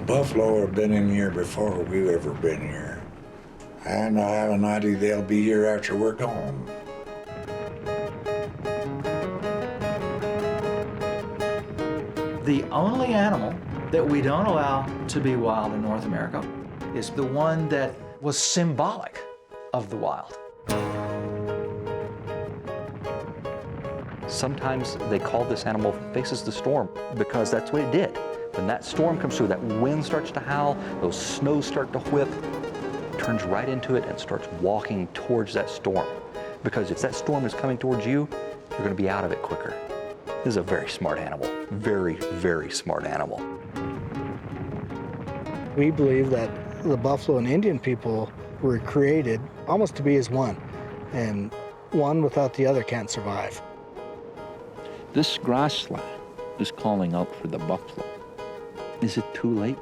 buffalo have been in here before we've ever been here. And I have an idea they'll be here after we're gone. The only animal that we don't allow to be wild in North America is the one that was symbolic of the wild. Sometimes they call this animal faces the storm because that's what it did. When that storm comes through, that wind starts to howl, those snows start to whip, it turns right into it and starts walking towards that storm. Because if that storm is coming towards you, you're going to be out of it quicker. This is a very smart animal. Very, very smart animal. We believe that the buffalo and Indian people were created almost to be as one, and one without the other can't survive. This grassland is calling out for the buffalo. Is it too late?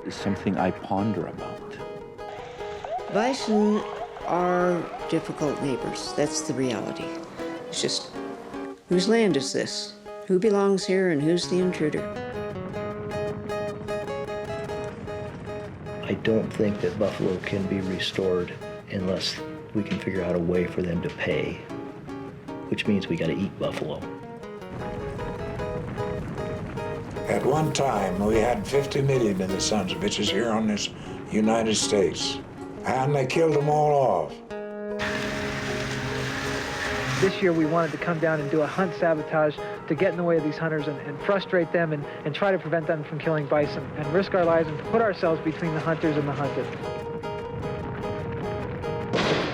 Is something I ponder about. Bison are difficult neighbors. That's the reality. It's just, whose land is this? Who belongs here and who's the intruder? I don't think that buffalo can be restored unless we can figure out a way for them to pay, which means we got to eat buffalo. At one time, we had 50 million of the sons of bitches here on this United States, and they killed them all off. This year we wanted to come down and do a hunt sabotage to get in the way of these hunters and frustrate them and try to prevent them from killing bison and risk our lives and put ourselves between the hunters and the hunted.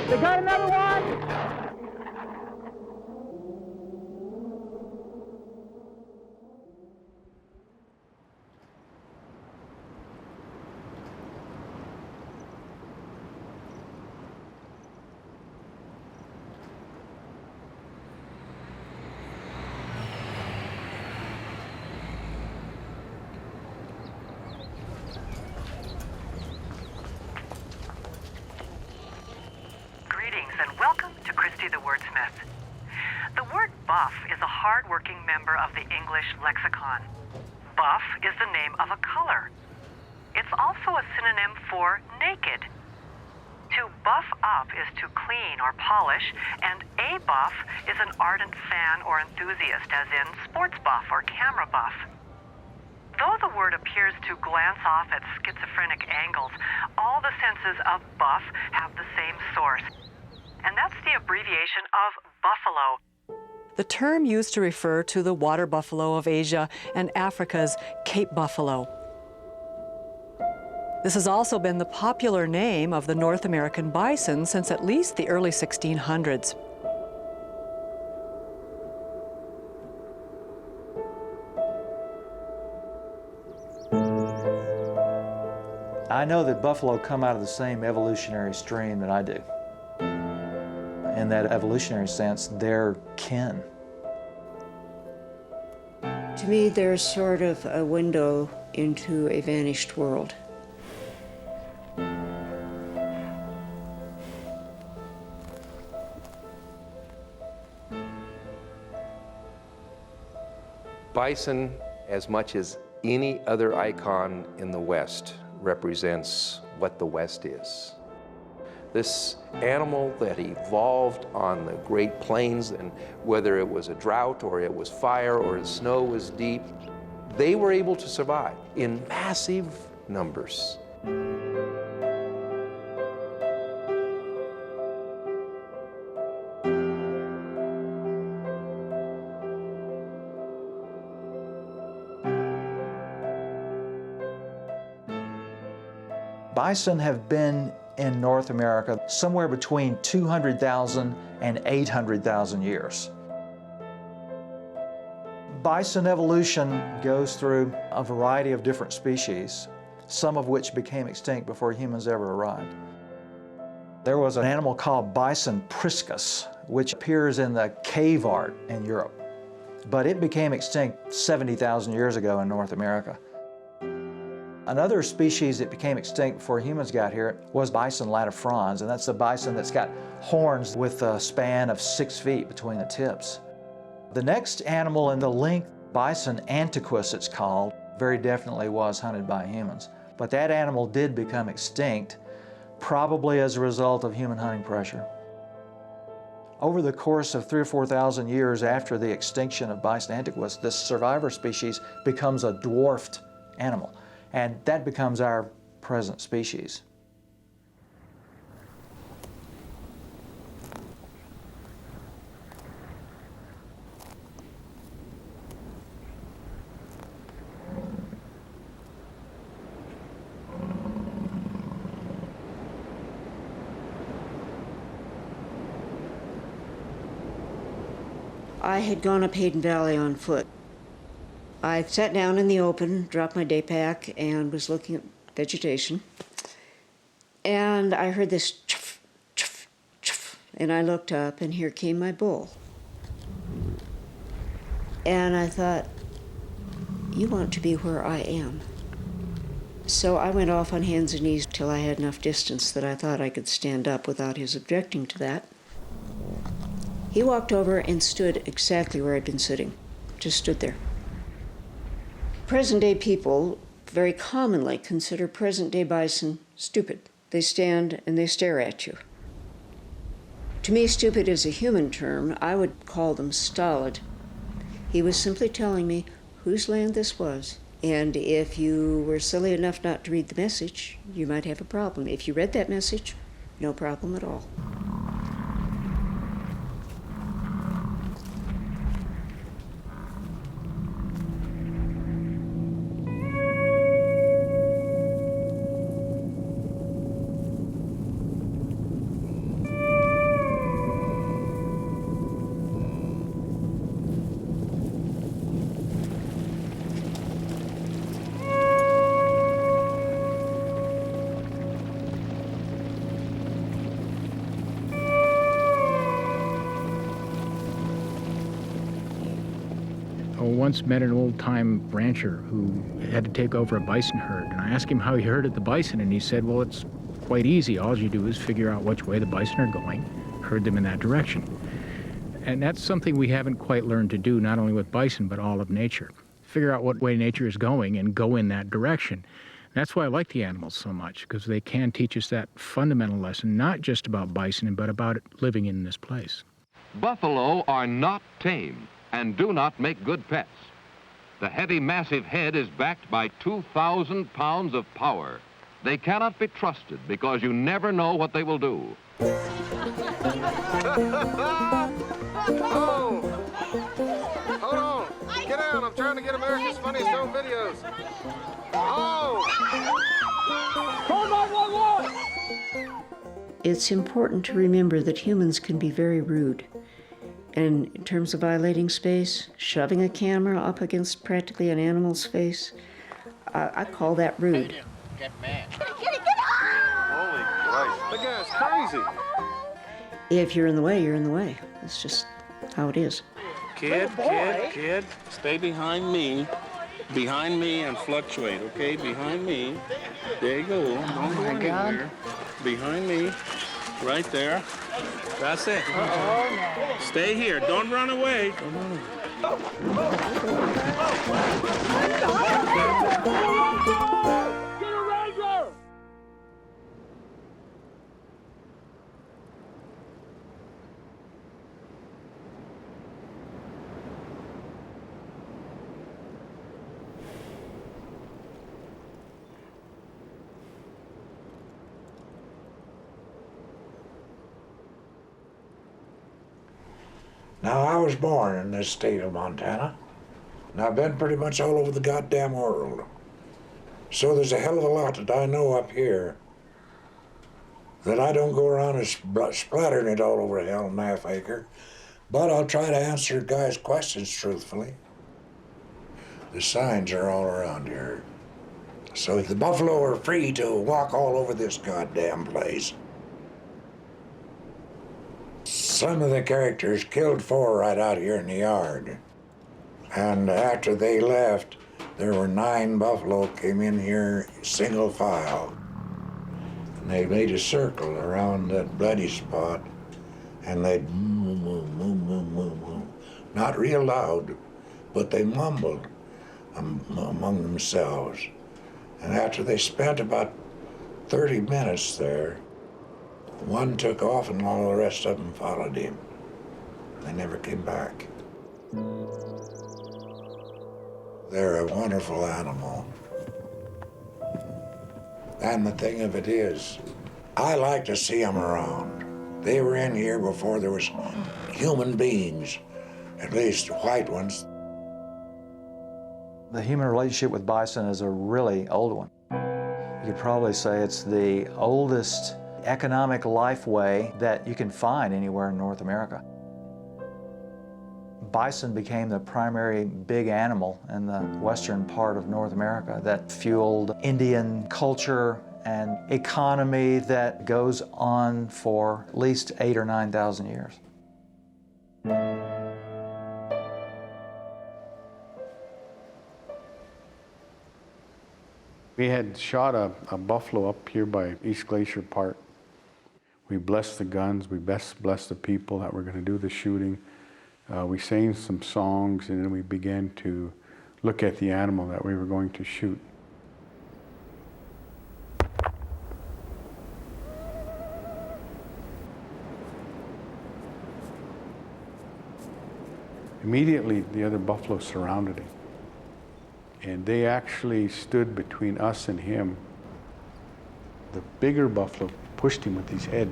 They got another one! And welcome to Christy the Wordsmith. The word buff is a hard-working member of the English lexicon. Buff is the name of a color. It's also a synonym for naked. To buff up is to clean or polish, and a buff is an ardent fan or enthusiast, as in sports buff or camera buff. Though the word appears to glance off at schizophrenic angles, all the senses of buff have the same source. And that's the abbreviation of buffalo. The term used to refer to the water buffalo of Asia and Africa's Cape buffalo. This has also been the popular name of the North American bison since at least the early 1600s. I know that buffalo come out of the same evolutionary stream that I do. In that evolutionary sense, they're kin. To me, they're sort of a window into a vanished world. Bison, as much as any other icon in the West, represents what the West is. This animal that evolved on the Great Plains, and whether it was a drought or it was fire or the snow was deep, they were able to survive in massive numbers. Bison have been in North America somewhere between 200,000 and 800,000 years. Bison evolution goes through a variety of different species, some of which became extinct before humans ever arrived. There was an animal called bison priscus, which appears in the cave art in Europe, but it became extinct 70,000 years ago in North America. Another species that became extinct before humans got here was bison latifrons, and that's the bison that's got horns with a span of 6 feet between the tips. The next animal in the length, bison antiquus it's called, very definitely was hunted by humans. But that animal did become extinct, probably as a result of human hunting pressure. Over the course of 3,000 or 4,000 years after the extinction of Bison antiquus, this survivor species becomes a dwarfed animal, and that becomes our present species. I had gone up Hayden Valley on foot. I sat down in the open, dropped my day pack, and was looking at vegetation. And I heard this chuff, chuff, chuff, and I looked up, and here came my bull. And I thought, you want to be where I am. So I went off on hands and knees till I had enough distance that I thought I could stand up without his objecting to that. He walked over and stood exactly where I'd been sitting, just stood there. Present-day people very commonly consider present-day bison stupid. They stand and they stare at you. To me, stupid is a human term. I would call them stolid. He was simply telling me whose land this was, and if you were silly enough not to read the message, you might have a problem. If you read that message, no problem at all. I once met an old-time rancher who had to take over a bison herd, and I asked him how he herded the bison, and he said, well, it's quite easy. All you do is figure out which way the bison are going, herd them in that direction. And that's something we haven't quite learned to do, not only with bison, but all of nature. Figure out what way nature is going and go in that direction. That's why I like the animals so much, because they can teach us that fundamental lesson, not just about bison, but about living in this place. Buffalo are not tame and do not make good pets. The heavy, massive head is backed by 2,000 pounds of power. They cannot be trusted because you never know what they will do. Oh! Hold on! Get down! I'm trying to get America's Funniest Home Videos. Oh! Call 911! It's important to remember that humans can be very rude. And in terms of violating space, shoving a camera up against practically an animal's face, I call that rude. Get mad. Holy Christ. That guy's crazy. If you're in the way, you're in the way. That's just how it is. Kid, stay behind me and fluctuate, okay? Behind me. There you go. Don't go anywhere. Behind me. Right there. That's it. Uh-oh. Stay here. Don't run away. Don't run away. Get a Ranger! Now, I was born in this state of Montana, and I've been pretty much all over the goddamn world. So there's a hell of a lot that I know up here that I don't go around and splattering it all over a hell and a half acre, but I'll try to answer guys' questions truthfully. The signs are all around here. So the buffalo are free to walk all over this goddamn place. Some of the characters killed 4 right out here in the yard. And after they left, there were 9 buffalo came in here single file. And they made a circle around that bloody spot, and they'd moo, moo, moo, moo, moo, moo. Not real loud, but they mumbled. among themselves. And after they spent about 30 minutes there, one took off and all the rest of them followed him. They never came back. They're a wonderful animal. And the thing of it is, I like to see them around. They were in here before there was human beings, at least white ones. The human relationship with bison is a really old one. You could probably say it's the oldest economic life way that you can find anywhere in North America. Bison became the primary big animal in the western part of North America that fueled Indian culture and economy that goes on for at least 8,000 or 9,000 years. We had shot a buffalo up here by East Glacier Park. We blessed the guns, we blessed the people that were going to do the shooting. We sang some songs, and then we began to look at the animal that we were going to shoot. Immediately, the other buffalo surrounded him. And they actually stood between us and him. The bigger buffalo pushed him with his head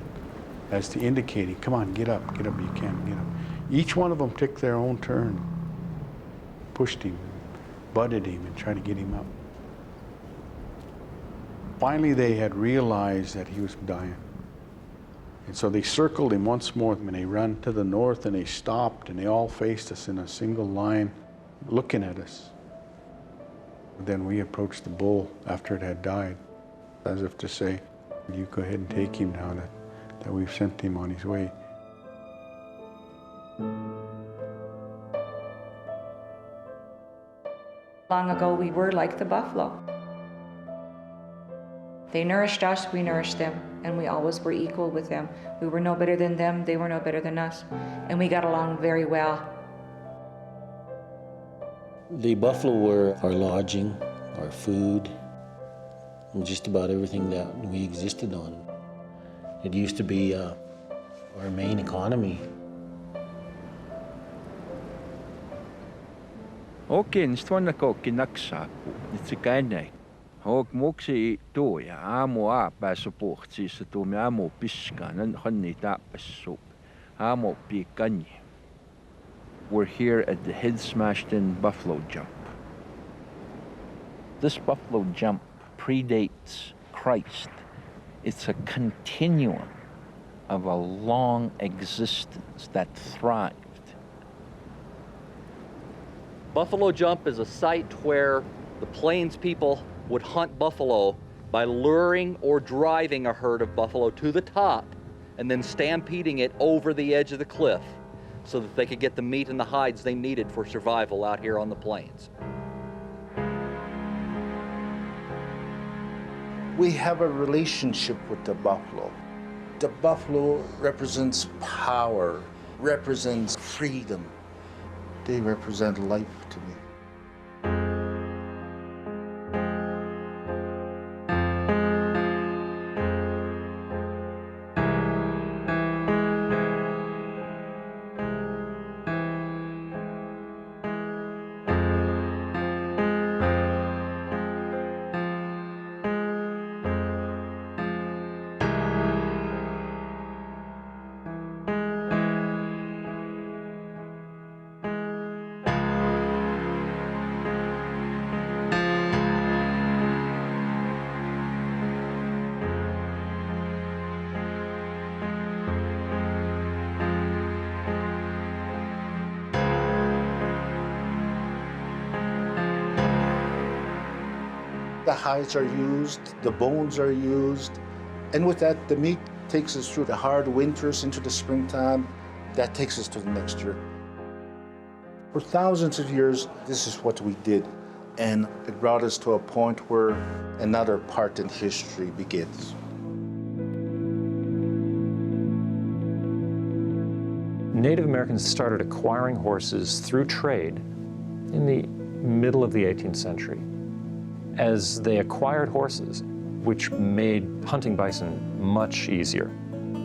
as to indicating, come on, get up, you can, get up. Each one of them took their own turn, pushed him, butted him, and tried to get him up. Finally, they had realized that he was dying. And so they circled him once more, and they ran to the north, and they stopped, and they all faced us in a single line, looking at us. Then we approached the bull after it had died, as if to say, you go ahead and take him now that we've sent him on his way. Long ago, we were like the buffalo. They nourished us, we nourished them, and we always were equal with them. We were no better than them, they were no better than us, and we got along very well. The buffalo were our lodging, our food, and just about everything that we existed on. It used to be our main economy. Okay, nistwana ko kinaksaku, nitsikane. Hok moksi toya amo a passport sa to me amo piska nan khanita pasop. Amo pikanye. We're here at the head smashed in buffalo jump. This buffalo jump predates Christ. It's a continuum of a long existence that thrived. Buffalo Jump is a site where the Plains people would hunt buffalo by luring or driving a herd of buffalo to the top and then stampeding it over the edge of the cliff so that they could get the meat and the hides they needed for survival out here on the plains. We have a relationship with the buffalo. The buffalo represents power, represents freedom. They represent life to me. The hides are used, the bones are used, and with that, the meat takes us through the hard winters into the springtime. That takes us to the next year. For thousands of years, this is what we did, and it brought us to a point where another part in history begins. Native Americans started acquiring horses through trade in the middle of the 18th century, as they acquired horses, which made hunting bison much easier,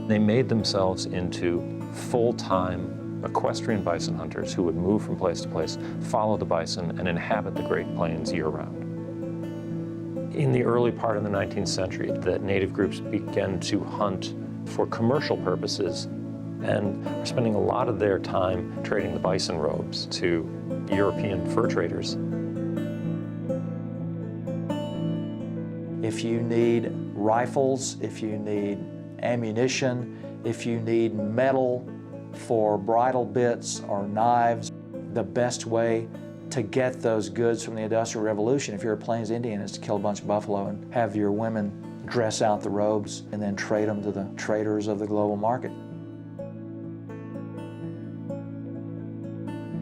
they made themselves into full-time equestrian bison hunters who would move from place to place, follow the bison, and inhabit the Great Plains year-round. In the early part of the 19th century, the native groups began to hunt for commercial purposes and are spending a lot of their time trading the bison robes to European fur traders. If you need rifles, if you need ammunition, if you need metal for bridle bits or knives, the best way to get those goods from the Industrial Revolution, if you're a Plains Indian, is to kill a bunch of buffalo and have your women dress out the robes and then trade them to the traders of the global market.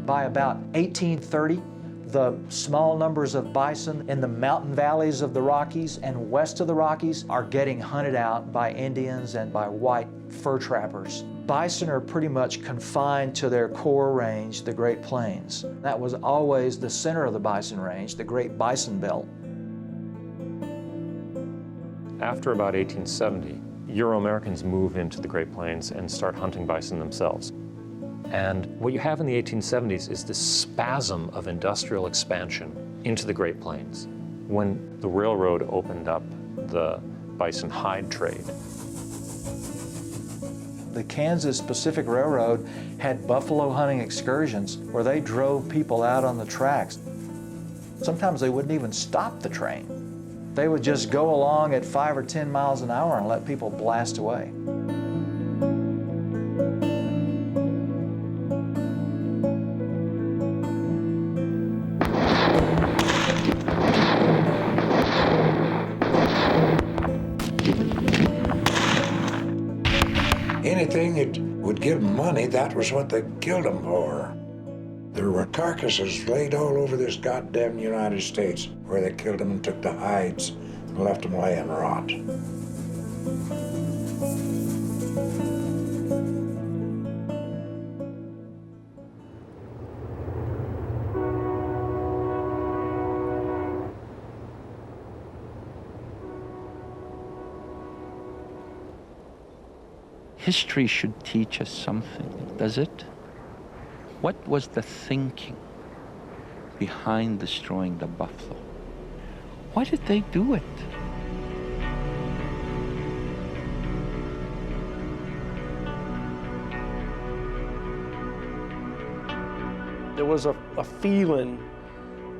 By about 1830, the small numbers of bison in the mountain valleys of the Rockies and west of the Rockies are getting hunted out by Indians and by white fur trappers. Bison are pretty much confined to their core range, the Great Plains. That was always the center of the bison range, the Great Bison Belt. After about 1870, Euro-Americans move into the Great Plains and start hunting bison themselves. And what you have in the 1870s is this spasm of industrial expansion into the Great Plains when the railroad opened up the bison hide trade. The Kansas Pacific Railroad had buffalo hunting excursions where they drove people out on the tracks. Sometimes they wouldn't even stop the train. They would just go along at 5 or 10 miles an hour and let people blast away. Anything that would give them money, that was what they killed them for. There were carcasses laid all over this goddamn United States where they killed them and took the hides and left them lay and rot. History should teach us something, does it? What was the thinking behind destroying the buffalo? Why did they do it? There was a feeling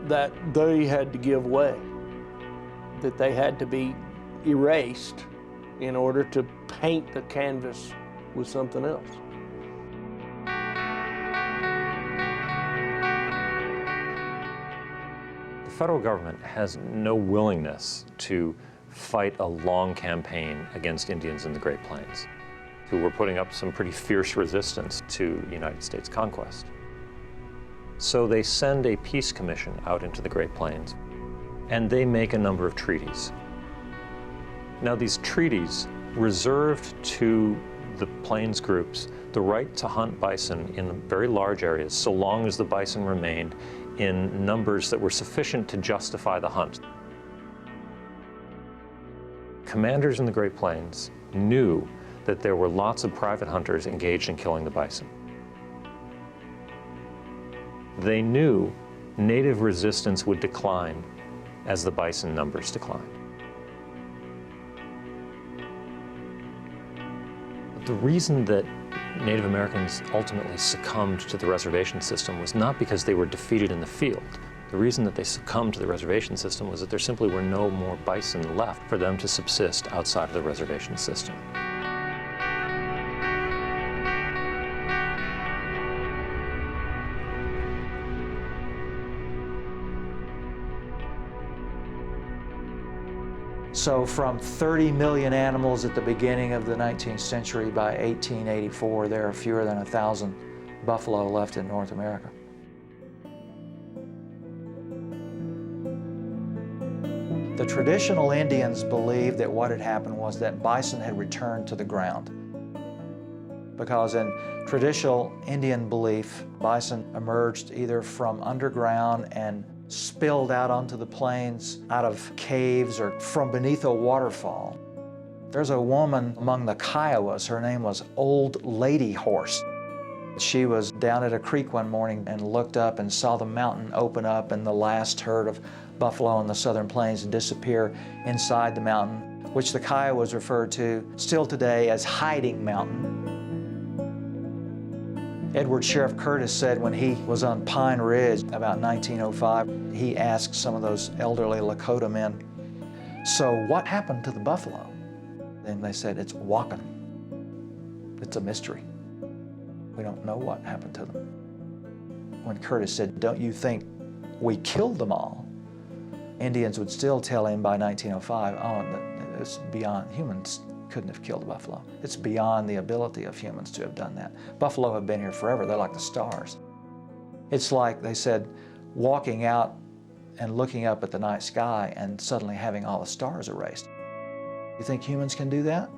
that they had to give way, that they had to be erased in order to paint the canvas with something else. The federal government has no willingness to fight a long campaign against Indians in the Great Plains, who were putting up some pretty fierce resistance to United States conquest. So they send a peace commission out into the Great Plains, and they make a number of treaties. Now, these treaties reserved to the Plains groups the right to hunt bison in very large areas so long as the bison remained in numbers that were sufficient to justify the hunt. Commanders in the Great Plains knew that there were lots of private hunters engaged in killing the bison. They knew native resistance would decline as the bison numbers declined. The reason that Native Americans ultimately succumbed to the reservation system was not because they were defeated in the field. The reason that they succumbed to the reservation system was that there simply were no more bison left for them to subsist outside of the reservation system. So from 30 million animals at the beginning of the 19th century, by 1884, there are fewer than 1,000 buffalo left in North America. The traditional Indians believed that what had happened was that bison had returned to the ground. Because in traditional Indian belief, bison emerged either from underground and spilled out onto the plains out of caves or from beneath a waterfall. There's a woman among the Kiowas, her name was Old Lady Horse. She was down at a creek one morning and looked up and saw the mountain open up and the last herd of buffalo on the southern plains disappear inside the mountain, which the Kiowas refer to still today as Hiding Mountain. Edward Sheriff Curtis said when he was on Pine Ridge about 1905, he asked some of those elderly Lakota men, "So what happened to the buffalo?" And they said, "It's walking. It's a mystery. We don't know what happened to them." When Curtis said, "Don't you think we killed them all?" Indians would still tell him by 1905, "Oh, it's beyond, humans couldn't have killed a buffalo. It's beyond the ability of humans to have done that. Buffalo have been here forever. They're like the stars." It's like, they said, walking out and looking up at the night sky and suddenly having all the stars erased. You think humans can do that?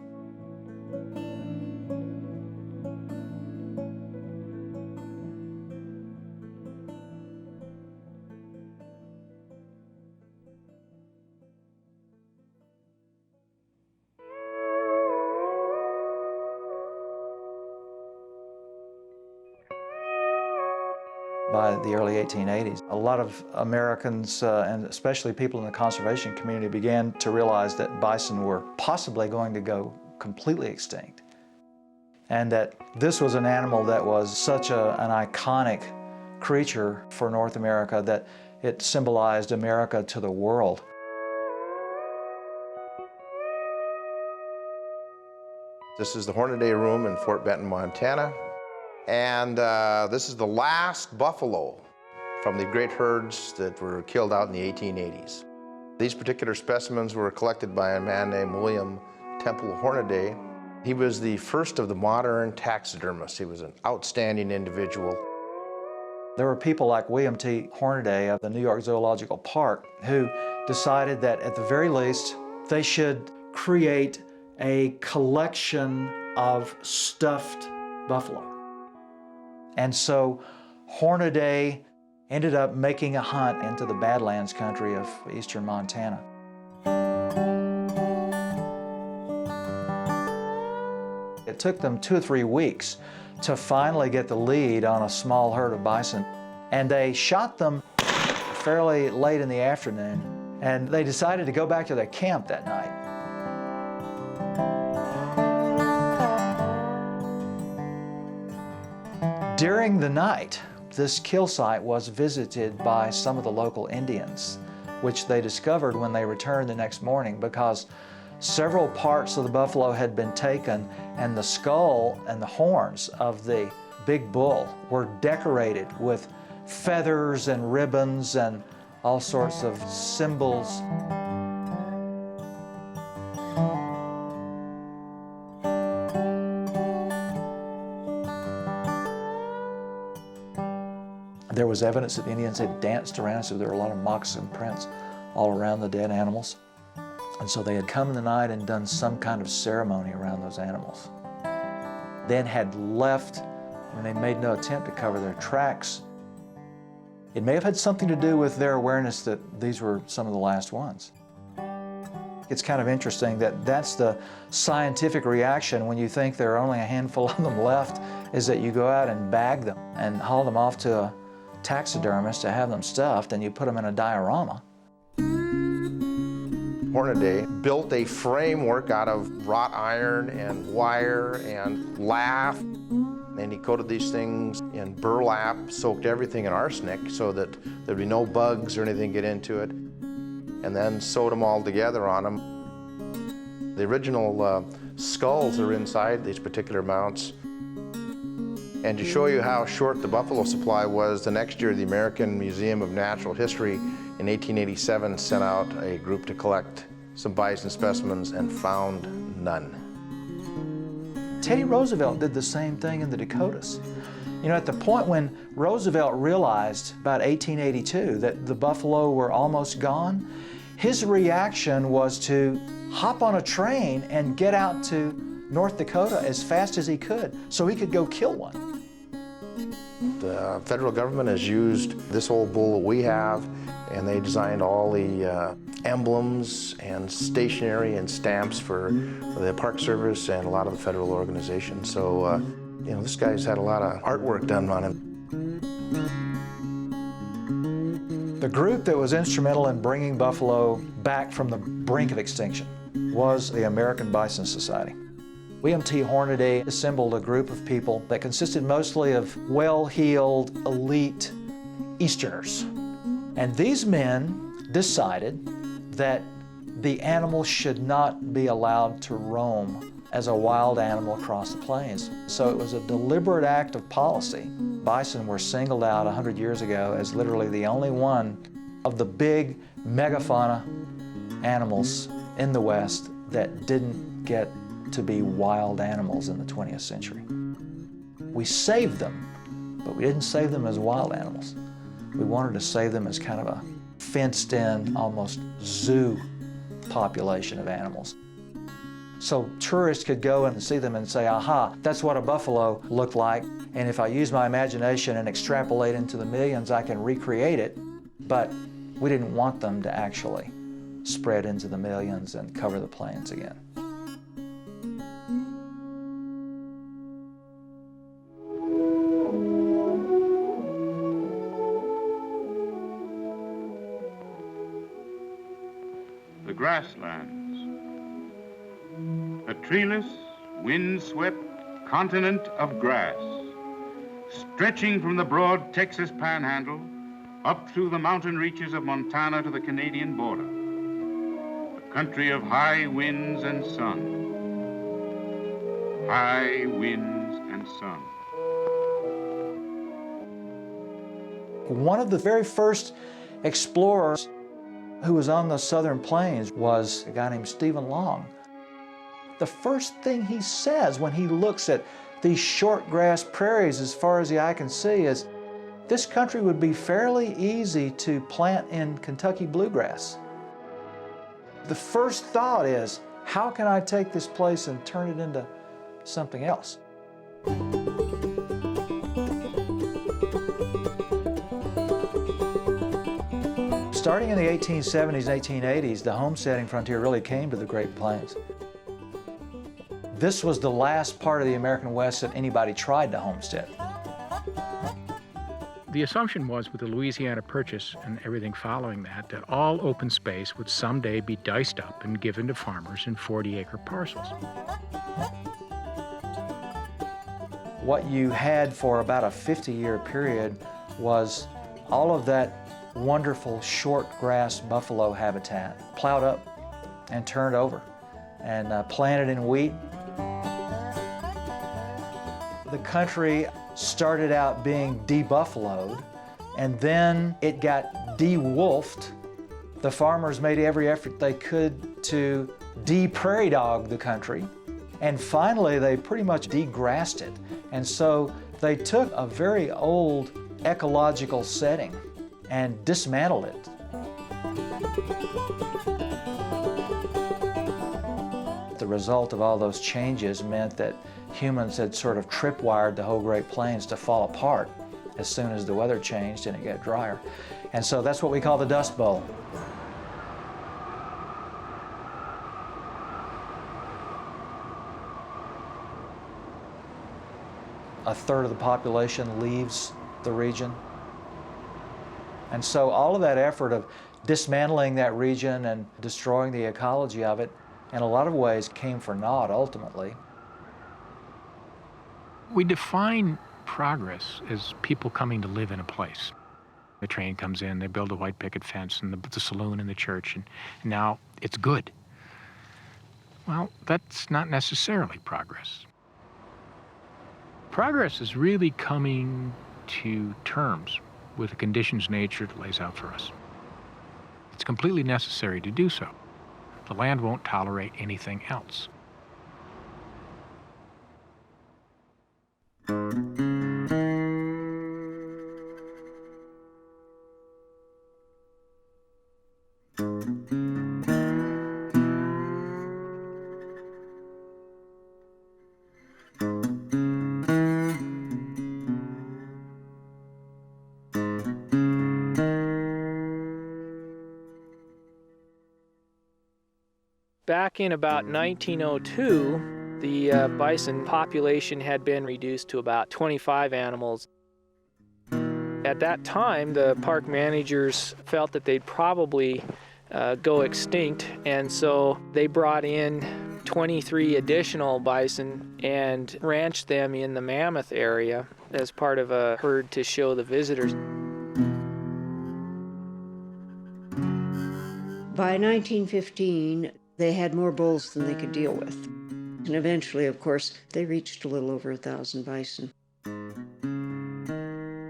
By the early 1880s, a lot of Americans, and especially people in the conservation community, began to realize that bison were possibly going to go completely extinct. And that this was an animal that was such an iconic creature for North America that it symbolized America to the world. This is the Hornaday Room in Fort Benton, Montana. And this is the last buffalo from the great herds that were killed out in the 1880s. These particular specimens were collected by a man named William Temple Hornaday. He was the first of the modern taxidermists. He was an outstanding individual. There were people like William T. Hornaday of the New York Zoological Park who decided that at the very least they should create a collection of stuffed buffalo. And so Hornaday ended up making a hunt into the Badlands country of eastern Montana. It took them 2 or 3 weeks to finally get the lead on a small herd of bison. And they shot them fairly late in the afternoon, and they decided to go back to their camp that night. During the night, this kill site was visited by some of the local Indians, which they discovered when they returned the next morning because several parts of the buffalo had been taken and the skull and the horns of the big bull were decorated with feathers and ribbons and all sorts of symbols. There was evidence that the Indians had danced around, so there were a lot of moccasin prints all around the dead animals. And so they had come in the night and done some kind of ceremony around those animals. Then had left when they made no attempt to cover their tracks. It may have had something to do with their awareness that these were some of the last ones. It's kind of interesting that that's the scientific reaction when you think there are only a handful of them left, is that you go out and bag them and haul them off to a taxidermist to have them stuffed, and you put them in a diorama. Hornaday built a framework out of wrought iron and wire and lath, and he coated these things in burlap, soaked everything in arsenic so that there'd be no bugs or anything get into it, and then sewed them all together on them. The original skulls are inside these particular mounts. And to show you how short the buffalo supply was, the next year the American Museum of Natural History in 1887 sent out a group to collect some bison specimens and found none. Teddy Roosevelt did the same thing in the Dakotas. You know, at the point when Roosevelt realized about 1882 that the buffalo were almost gone, his reaction was to hop on a train and get out to North Dakota as fast as he could so he could go kill one. The federal government has used this old bull that we have, and they designed all the emblems and stationery and stamps for the Park Service and a lot of the federal organizations. So, you know, this guy's had a lot of artwork done on him. The group that was instrumental in bringing buffalo back from the brink of extinction was the American Bison Society. William T. Hornaday assembled a group of people that consisted mostly of well-heeled, elite Easterners. And these men decided that the animal should not be allowed to roam as a wild animal across the plains. So it was a deliberate act of policy. Bison were singled out 100 years ago as literally the only one of the big megafauna animals in the West that didn't get to be wild animals in the 20th century. We saved them, but we didn't save them as wild animals. We wanted to save them as kind of a fenced-in, almost zoo population of animals. So tourists could go and see them and say, aha, that's what a buffalo looked like, and if I use my imagination and extrapolate into the millions, I can recreate it. But we didn't want them to actually spread into the millions and cover the plains again. The grasslands. A treeless, wind-swept continent of grass, stretching from the broad Texas panhandle up through the mountain reaches of Montana to the Canadian border. A country of high winds and sun. High winds and sun. One of the very first explorers who was on the southern plains was a guy named Stephen Long. The first thing he says when he looks at these short grass prairies as far as the eye can see is, this country would be fairly easy to plant in Kentucky bluegrass. The first thought is, how can I take this place and turn it into something else? Starting in the 1870s and 1880s, the homesteading frontier really came to the Great Plains. This was the last part of the American West that anybody tried to homestead. The assumption was, with the Louisiana Purchase and everything following that all open space would someday be diced up and given to farmers in 40-acre parcels. What you had for about a 50-year period was all of that wonderful short grass buffalo habitat plowed up and turned over and planted in wheat. The country started out being de-buffaloed, and then it got de-wolfed. The farmers made every effort they could to de-prairie dog the country, and finally they pretty much de-grassed it. And so they took a very old ecological setting and dismantled it. The result of all those changes meant that humans had sort of tripwired the whole Great Plains to fall apart as soon as the weather changed and it got drier. And so that's what we call the Dust Bowl. A third of the population leaves the region. And so all of that effort of dismantling that region and destroying the ecology of it, in a lot of ways came for naught ultimately. We define progress as people coming to live in a place. The train comes in, they build a white picket fence and the saloon and the church, and now it's good. Well, that's not necessarily progress. Progress is really coming to terms with the conditions nature lays out for us. It's completely necessary to do so. The land won't tolerate anything else. back in about 1902, the bison population had been reduced to about 25 animals. At that time, the park managers felt that they'd probably go extinct, and so they brought in 23 additional bison and ranched them in the Mammoth area as part of a herd to show the visitors. By 1915, they had more bulls than they could deal with. And eventually, of course, they reached a little over 1,000 bison.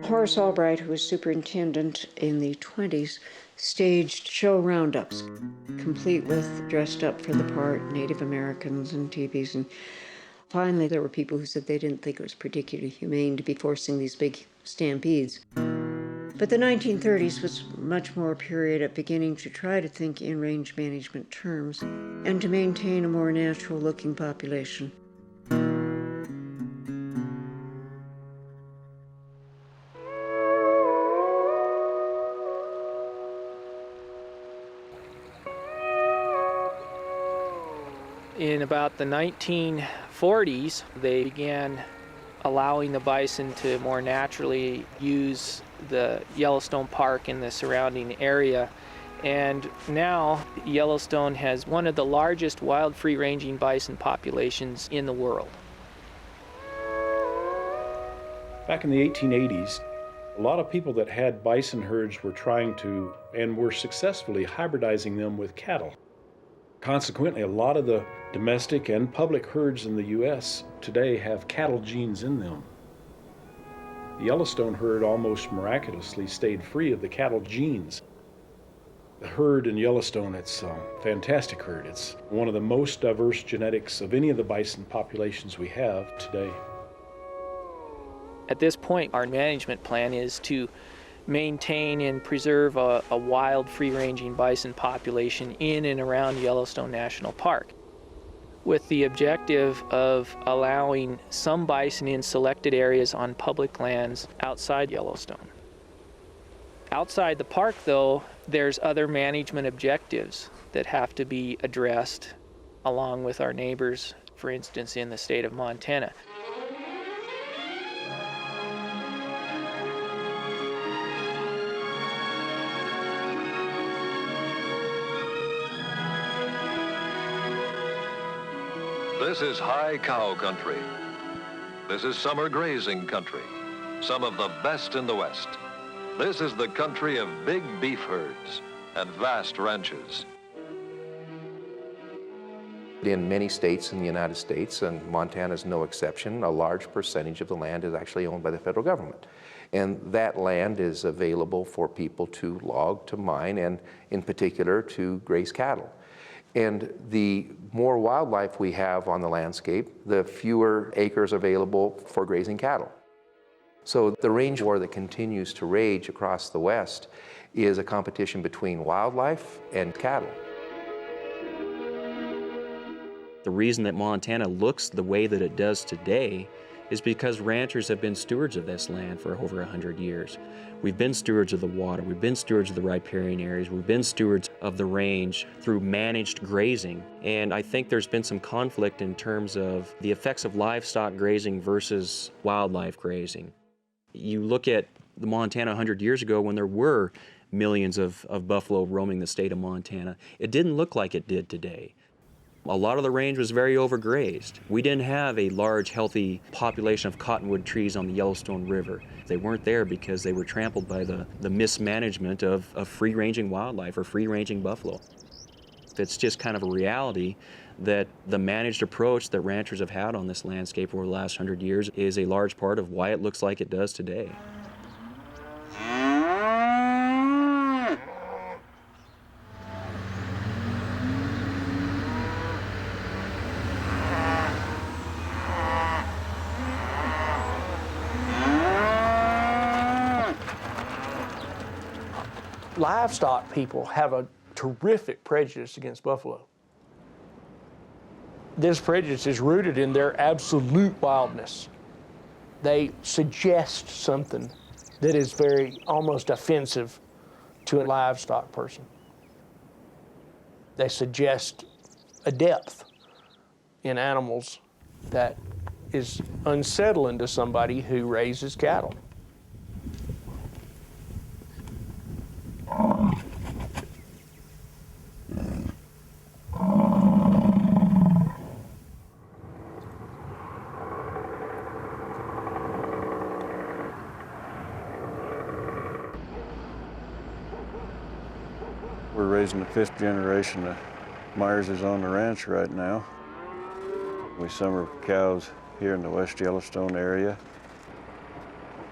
Horace Albright, who was superintendent in the 20s, staged show roundups, complete with dressed up for the part Native Americans and teepees. And finally, there were people who said they didn't think it was particularly humane to be forcing these big stampedes. But the 1930s was much more a period of beginning to try to think in range management terms and to maintain a more natural-looking population. In about the 1940s, they began allowing the bison to more naturally use the Yellowstone Park and the surrounding area. And now Yellowstone has one of the largest wild free-ranging bison populations in the world. Back in the 1880s, a lot of people that had bison herds were trying to, and were successfully hybridizing them with cattle. Consequently, a lot of the domestic and public herds in the U.S. today have cattle genes in them. The Yellowstone herd almost miraculously stayed free of the cattle genes. The herd in Yellowstone, it's a fantastic herd. It's one of the most diverse genetics of any of the bison populations we have today. At this point, our management plan is to maintain and preserve a wild free-ranging bison population in and around Yellowstone National Park, with the objective of allowing some bison in selected areas on public lands outside Yellowstone. Outside the park, though, there's other management objectives that have to be addressed along with our neighbors, for instance, in the state of Montana. This is high cow country. This is summer grazing country, some of the best in the West. This is the country of big beef herds and vast ranches. In many states in the United States, and Montana is no exception, a large percentage of the land is actually owned by the federal government. And that land is available for people to log, to mine, and in particular to graze cattle. And the more wildlife we have on the landscape, the fewer acres available for grazing cattle. So the range war that continues to rage across the West is a competition between wildlife and cattle. The reason that Montana looks the way that it does today is because ranchers have been stewards of this land for over 100 years. We've been stewards of the water, we've been stewards of the riparian areas, we've been stewards of the range through managed grazing. And I think there's been some conflict in terms of the effects of livestock grazing versus wildlife grazing. You look at the Montana 100 years ago when there were millions of buffalo roaming the state of Montana. It didn't look like it did today. A lot of the range was very overgrazed. We didn't have a large, healthy population of cottonwood trees on the Yellowstone River. They weren't there because they were trampled by the mismanagement of free-ranging wildlife or free-ranging buffalo. It's just kind of a reality that the managed approach that ranchers have had on this landscape over the last 100 years is a large part of why it looks like it does today. Livestock people have a terrific prejudice against buffalo. This prejudice is rooted in their absolute wildness. They suggest something that is very almost offensive to a livestock person. They suggest a depth in animals that is unsettling to somebody who raises cattle. We're raising the 5th generation of Myerses on the ranch right now. We summer cows here in the West Yellowstone area.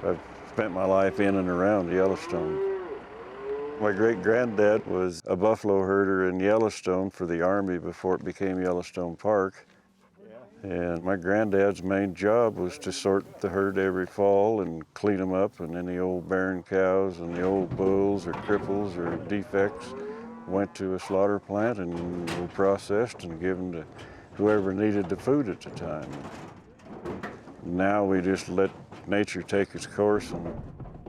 I've spent my life in and around Yellowstone. My great-granddad was a buffalo herder in Yellowstone for the Army before it became Yellowstone Park. And my granddad's main job was to sort the herd every fall and clean them up, and any old barren cows and the old bulls or cripples or defects went to a slaughter plant and were processed and given to whoever needed the food at the time. Now we just let nature take its course, and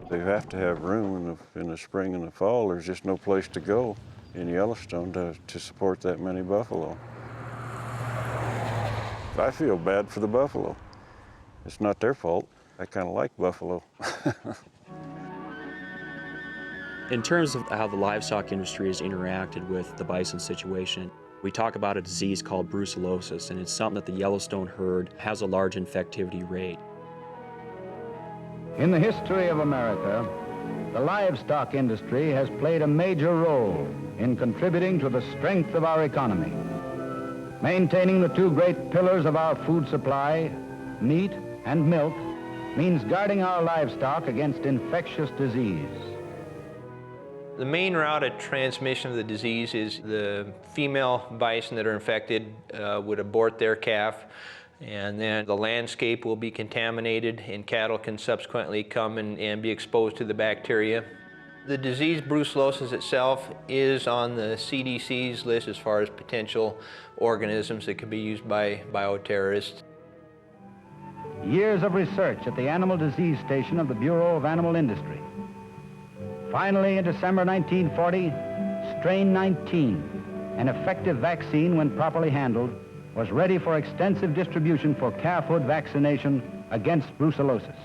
they have to have room in the spring and the fall. There's just no place to go in Yellowstone to support that many buffalo. I feel bad for the buffalo. It's not their fault. I kind of like buffalo. In terms of how the livestock industry has interacted with the bison situation, we talk about a disease called brucellosis, and it's something that the Yellowstone herd has a large infectivity rate. In the history of America, the livestock industry has played a major role in contributing to the strength of our economy. Maintaining the two great pillars of our food supply, meat and milk, means guarding our livestock against infectious disease. The main route of transmission of the disease is the female bison that are infected would abort their calf, and then the landscape will be contaminated, and cattle can subsequently come and be exposed to the bacteria. The disease brucellosis itself is on the CDC's list as far as potential organisms that could be used by bioterrorists. Years of research at the Animal Disease Station of the Bureau of Animal Industry. Finally, in December 1940, strain 19, an effective vaccine when properly handled, was ready for extensive distribution for calfhood vaccination against brucellosis.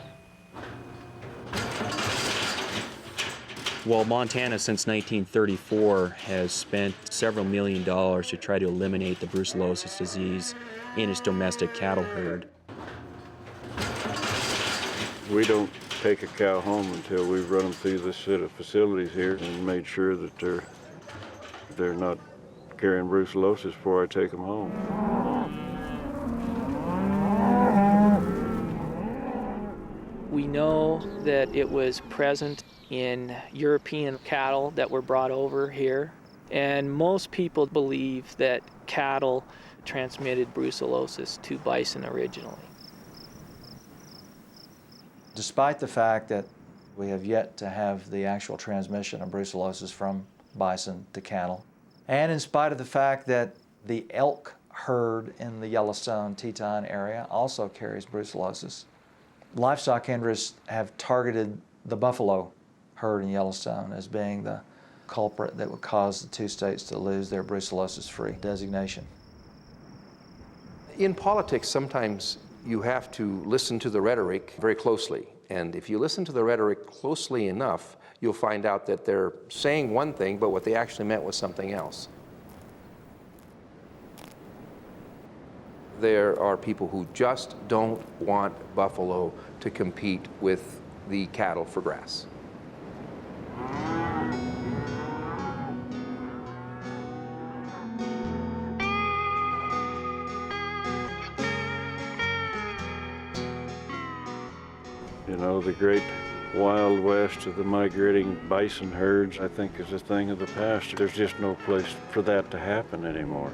Well, Montana since 1934 has spent several $1 million to try to eliminate the brucellosis disease in its domestic cattle herd. We don't take a cow home until we've run them through this set of facilities here and made sure that they're not carrying brucellosis before I take them home. We know that it was present in European cattle that were brought over here, and most people believe that cattle transmitted brucellosis to bison originally. Despite the fact that we have yet to have the actual transmission of brucellosis from bison to cattle, and in spite of the fact that the elk herd in the Yellowstone Teton area also carries brucellosis, livestock interests have targeted the buffalo herd in Yellowstone as being the culprit that would cause the two states to lose their brucellosis-free designation. In politics, sometimes you have to listen to the rhetoric very closely. And if you listen to the rhetoric closely enough, you'll find out that they're saying one thing, but what they actually meant was something else. There are people who just don't want buffalo to compete with the cattle for grass. You know, the great Wild West of the migrating bison herds, I think, is a thing of the past. There's just no place for that to happen anymore.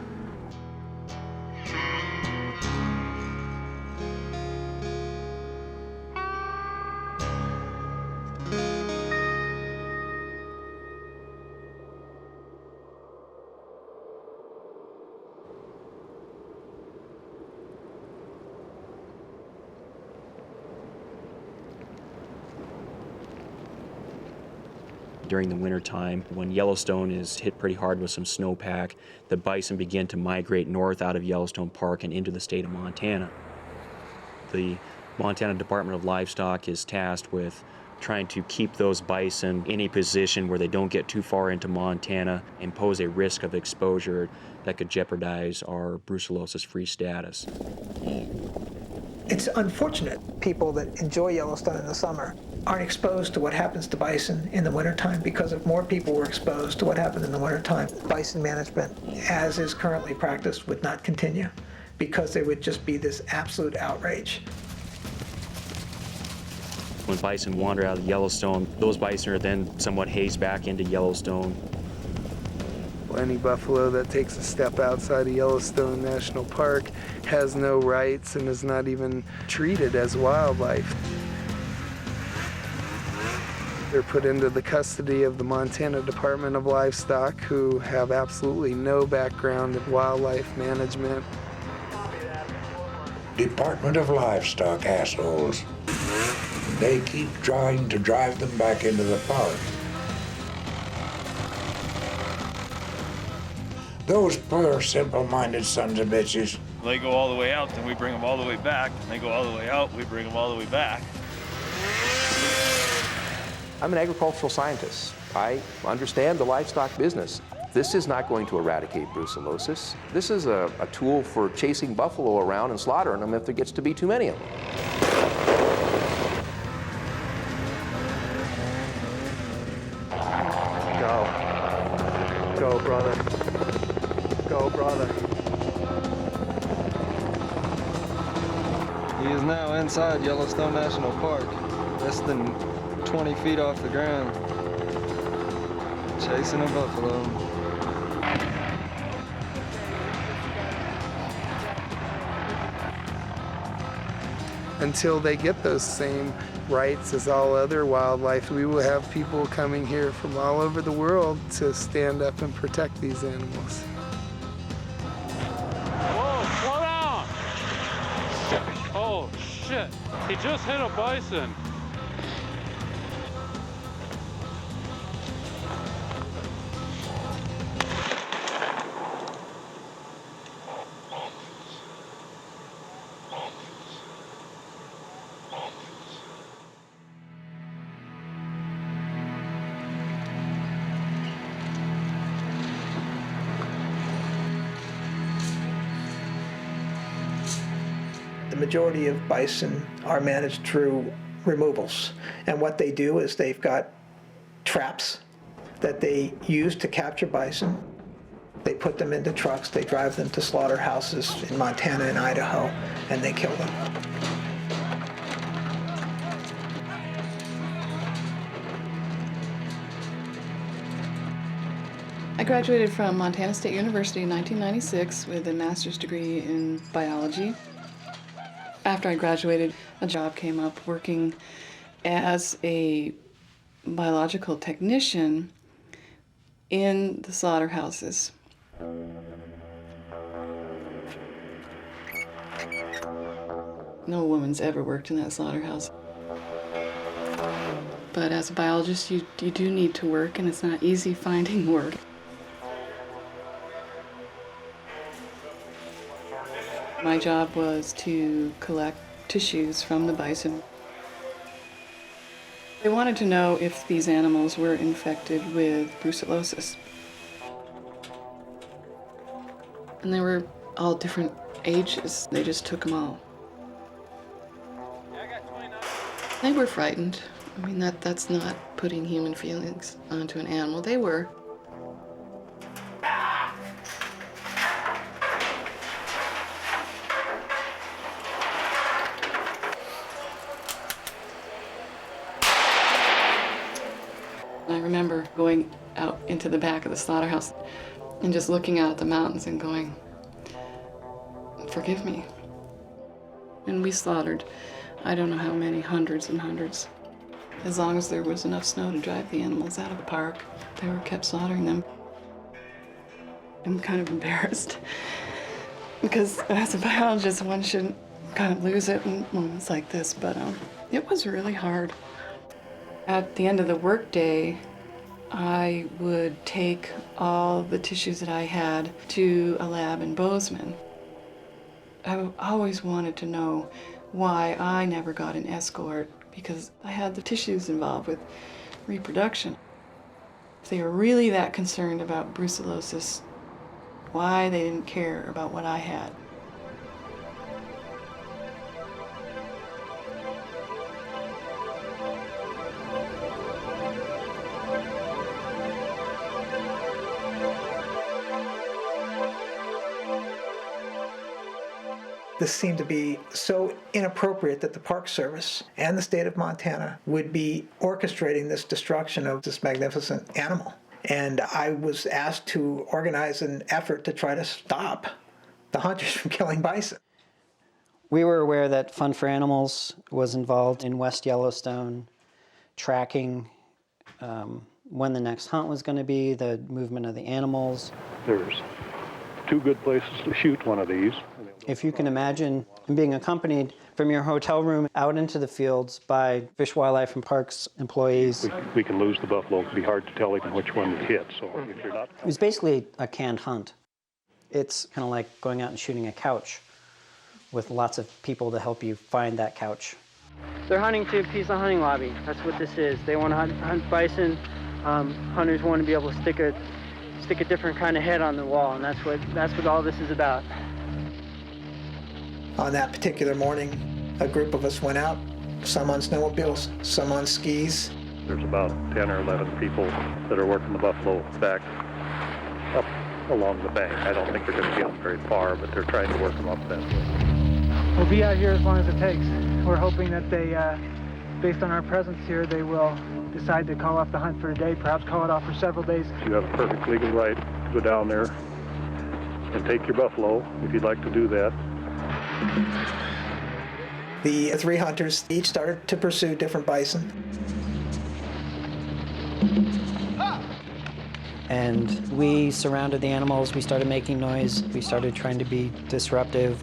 During the wintertime, when Yellowstone is hit pretty hard with some snowpack, the bison begin to migrate north out of Yellowstone Park and into the state of Montana. The Montana Department of Livestock is tasked with trying to keep those bison in a position where they don't get too far into Montana and pose a risk of exposure that could jeopardize our brucellosis-free status. It's unfortunate people that enjoy Yellowstone in the summer aren't exposed to what happens to bison in the wintertime, because if more people were exposed to what happened in the wintertime, bison management, as is currently practiced, would not continue, because there would just be this absolute outrage. When bison wander out of Yellowstone, those bison are then somewhat hazed back into Yellowstone. Any buffalo that takes a step outside of Yellowstone National Park has no rights and is not even treated as wildlife. They're put into the custody of the Montana Department of Livestock, who have absolutely no background in wildlife management. Department of Livestock assholes. They keep trying to drive them back into the park. Those poor, simple-minded sons of bitches. They go all the way out, then we bring them all the way back. And they go all the way out, we bring them all the way back. I'm an agricultural scientist. I understand the livestock business. This is not going to eradicate brucellosis. This is a tool for chasing buffalo around and slaughtering them if there gets to be too many of them. Go, brother. Go, brother. He is now inside Yellowstone National Park, less than 20 feet off the ground, chasing a buffalo. Until they get those same rights as all other wildlife, we will have people coming here from all over the world to stand up and protect these animals. Whoa, slow down! Oh, shit. He just hit a bison. The majority of bison are managed through removals. And what they do is they've got traps that they use to capture bison. They put them into trucks, they drive them to slaughterhouses in Montana and Idaho, and they kill them. I graduated from Montana State University in 1996 with a master's degree in biology. After I graduated, a job came up working as a biological technician in the slaughterhouses. No woman's ever worked in that slaughterhouse. But as a biologist, you do need to work, and it's not easy finding work. My job was to collect tissues from the bison. They wanted to know if these animals were infected with brucellosis. And they were all different ages. They just took them all. They were frightened. I mean, that's not putting human feelings onto an animal. They were. I remember going out into the back of the slaughterhouse and just looking out at the mountains and going, forgive me. And we slaughtered, I don't know how many, hundreds and hundreds. As long as there was enough snow to drive the animals out of the park, they were kept slaughtering them. I'm kind of embarrassed because as a biologist, one shouldn't kind of lose it in moments like this, but it was really hard. At the end of the workday, I would take all the tissues that I had to a lab in Bozeman. I always wanted to know why I never got an escort, because I had the tissues involved with reproduction. If they were really that concerned about brucellosis, why they didn't care about what I had. This seemed to be so inappropriate that the Park Service and the state of Montana would be orchestrating this destruction of this magnificent animal. And I was asked to organize an effort to try to stop the hunters from killing bison. We were aware that Fund for Animals was involved in West Yellowstone, tracking when the next hunt was going to be, the movement of the animals. There's 2 good places to shoot one of these. If you can imagine being accompanied from your hotel room out into the fields by Fish, Wildlife, and Parks employees. We can lose the buffalo. It'd be hard to tell even which one to hit, so if you're not... It was basically a canned hunt. It's kind of like going out and shooting a couch with lots of people to help you find that couch. They're hunting to appease the hunting lobby. That's what this is. They want to hunt bison. Hunters want to be able to stick a different kind of head on the wall, and that's what all this is about. On that particular morning, a group of us went out, some on snowmobiles, some on skis. There's about 10 or 11 people that are working the buffalo back up along the bank. I don't think they're going to get very far, but they're trying to work them up that way. We'll be out here as long as it takes. We're hoping that they, based on our presence here, they will decide to call off the hunt for a day, perhaps call it off for several days. You have a perfect legal right to go down there and take your buffalo if you'd like to do that. The 3 hunters each started to pursue different bison. And we surrounded the animals, we started making noise, we started trying to be disruptive.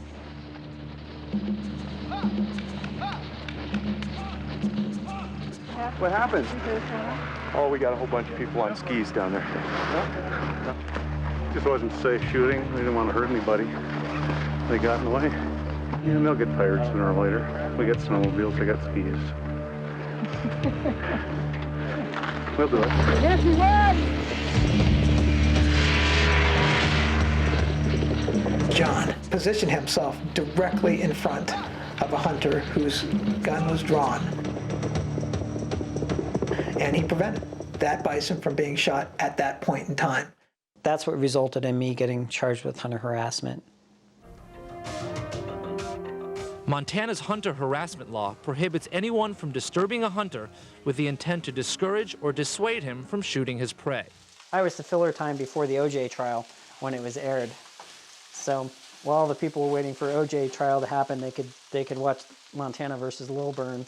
What happened? Oh, we got a whole bunch of people on skis down there. No. Just wasn't safe shooting. We didn't want to hurt anybody. They got in the way. And they'll get tired sooner or later. We got snowmobiles, they got skis. We'll do it. Yes, we would! John positioned himself directly in front of a hunter whose gun was drawn. And he prevented that bison from being shot at that point in time. That's what resulted in me getting charged with hunter harassment. Montana's hunter harassment law prohibits anyone from disturbing a hunter with the intent to discourage or dissuade him from shooting his prey. I was the filler time before the OJ trial when it was aired. So while the people were waiting for OJ trial to happen, they could watch Montana versus Lilburn.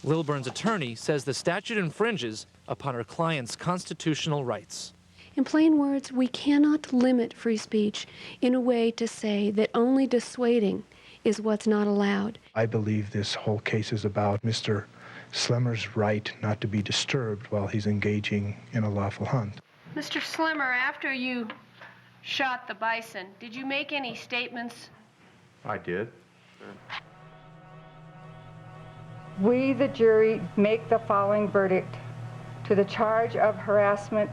Lilburn's attorney says the statute infringes upon her client's constitutional rights. In plain words, we cannot limit free speech in a way to say that only dissuading is what's not allowed. I believe this whole case is about Mr. Slimmer's right not to be disturbed while he's engaging in a lawful hunt. Mr. Slimmer, after you shot the bison, did you make any statements? I did. We, the jury, make the following verdict. To the charge of harassment,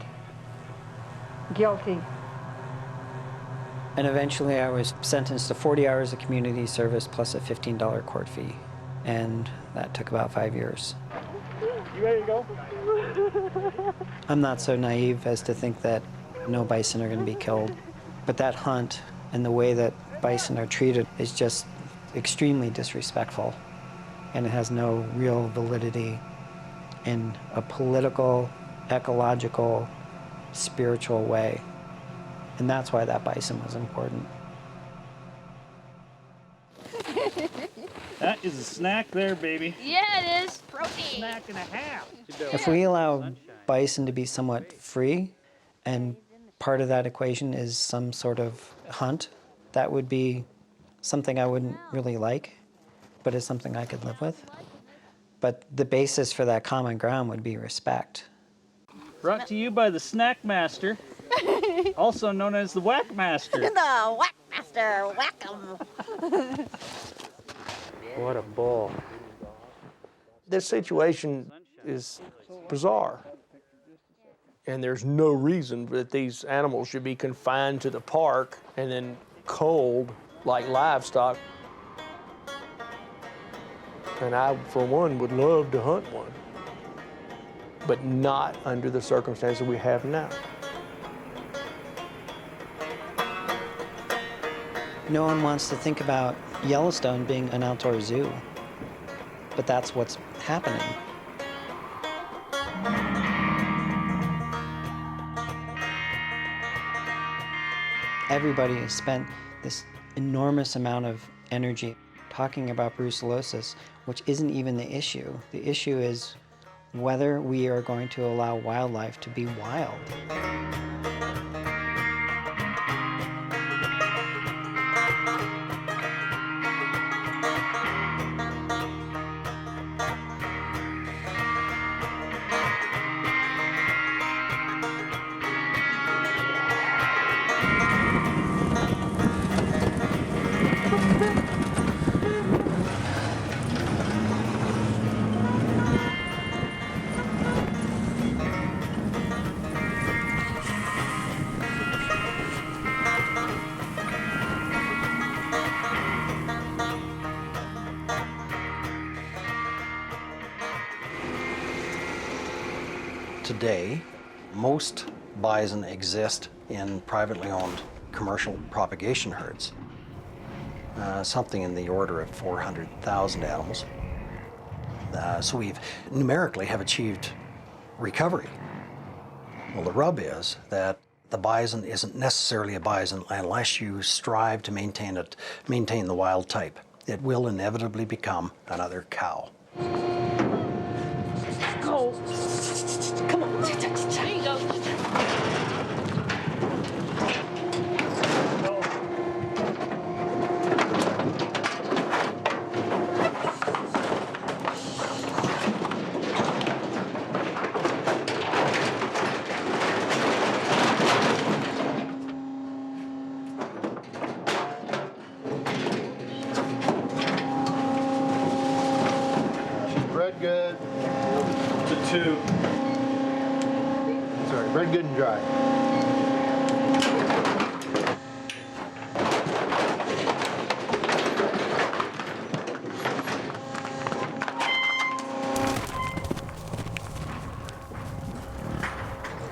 guilty. And eventually I was sentenced to 40 hours of community service plus a $15 court fee. And that took about 5 years. You ready to go? I'm not so naive as to think that no bison are going to be killed. But that hunt and the way that bison are treated is just extremely disrespectful. And it has no real validity in a political, ecological, spiritual way. And that's why that bison was important. That is a snack there, baby. Yeah, it is. Protein. Snack and a half. If we allow bison to be somewhat free, and part of that equation is some sort of hunt, that would be something I wouldn't really like, but it's something I could live with. But the basis for that common ground would be respect. Brought to you by the Snack Master, also known as the Whack Master. The Whack Master, whack 'em. What a bull. This situation is bizarre. And there's no reason that these animals should be confined to the park and then culled like livestock. And I, for one, would love to hunt one, but not under the circumstances we have now. No one wants to think about Yellowstone being an outdoor zoo, but that's what's happening. Everybody has spent this enormous amount of energy talking about brucellosis, which isn't even the issue. The issue is whether we are going to allow wildlife to be wild. Today, most bison exist in privately owned commercial propagation herds, something in the order of 400,000 animals. So we've numerically have achieved recovery. Well, the rub is that the bison isn't necessarily a bison unless you strive to maintain the wild type. It will inevitably become another cow. Go. Come on. There you go. Bread good. To 2. Sorry, bread good and dry.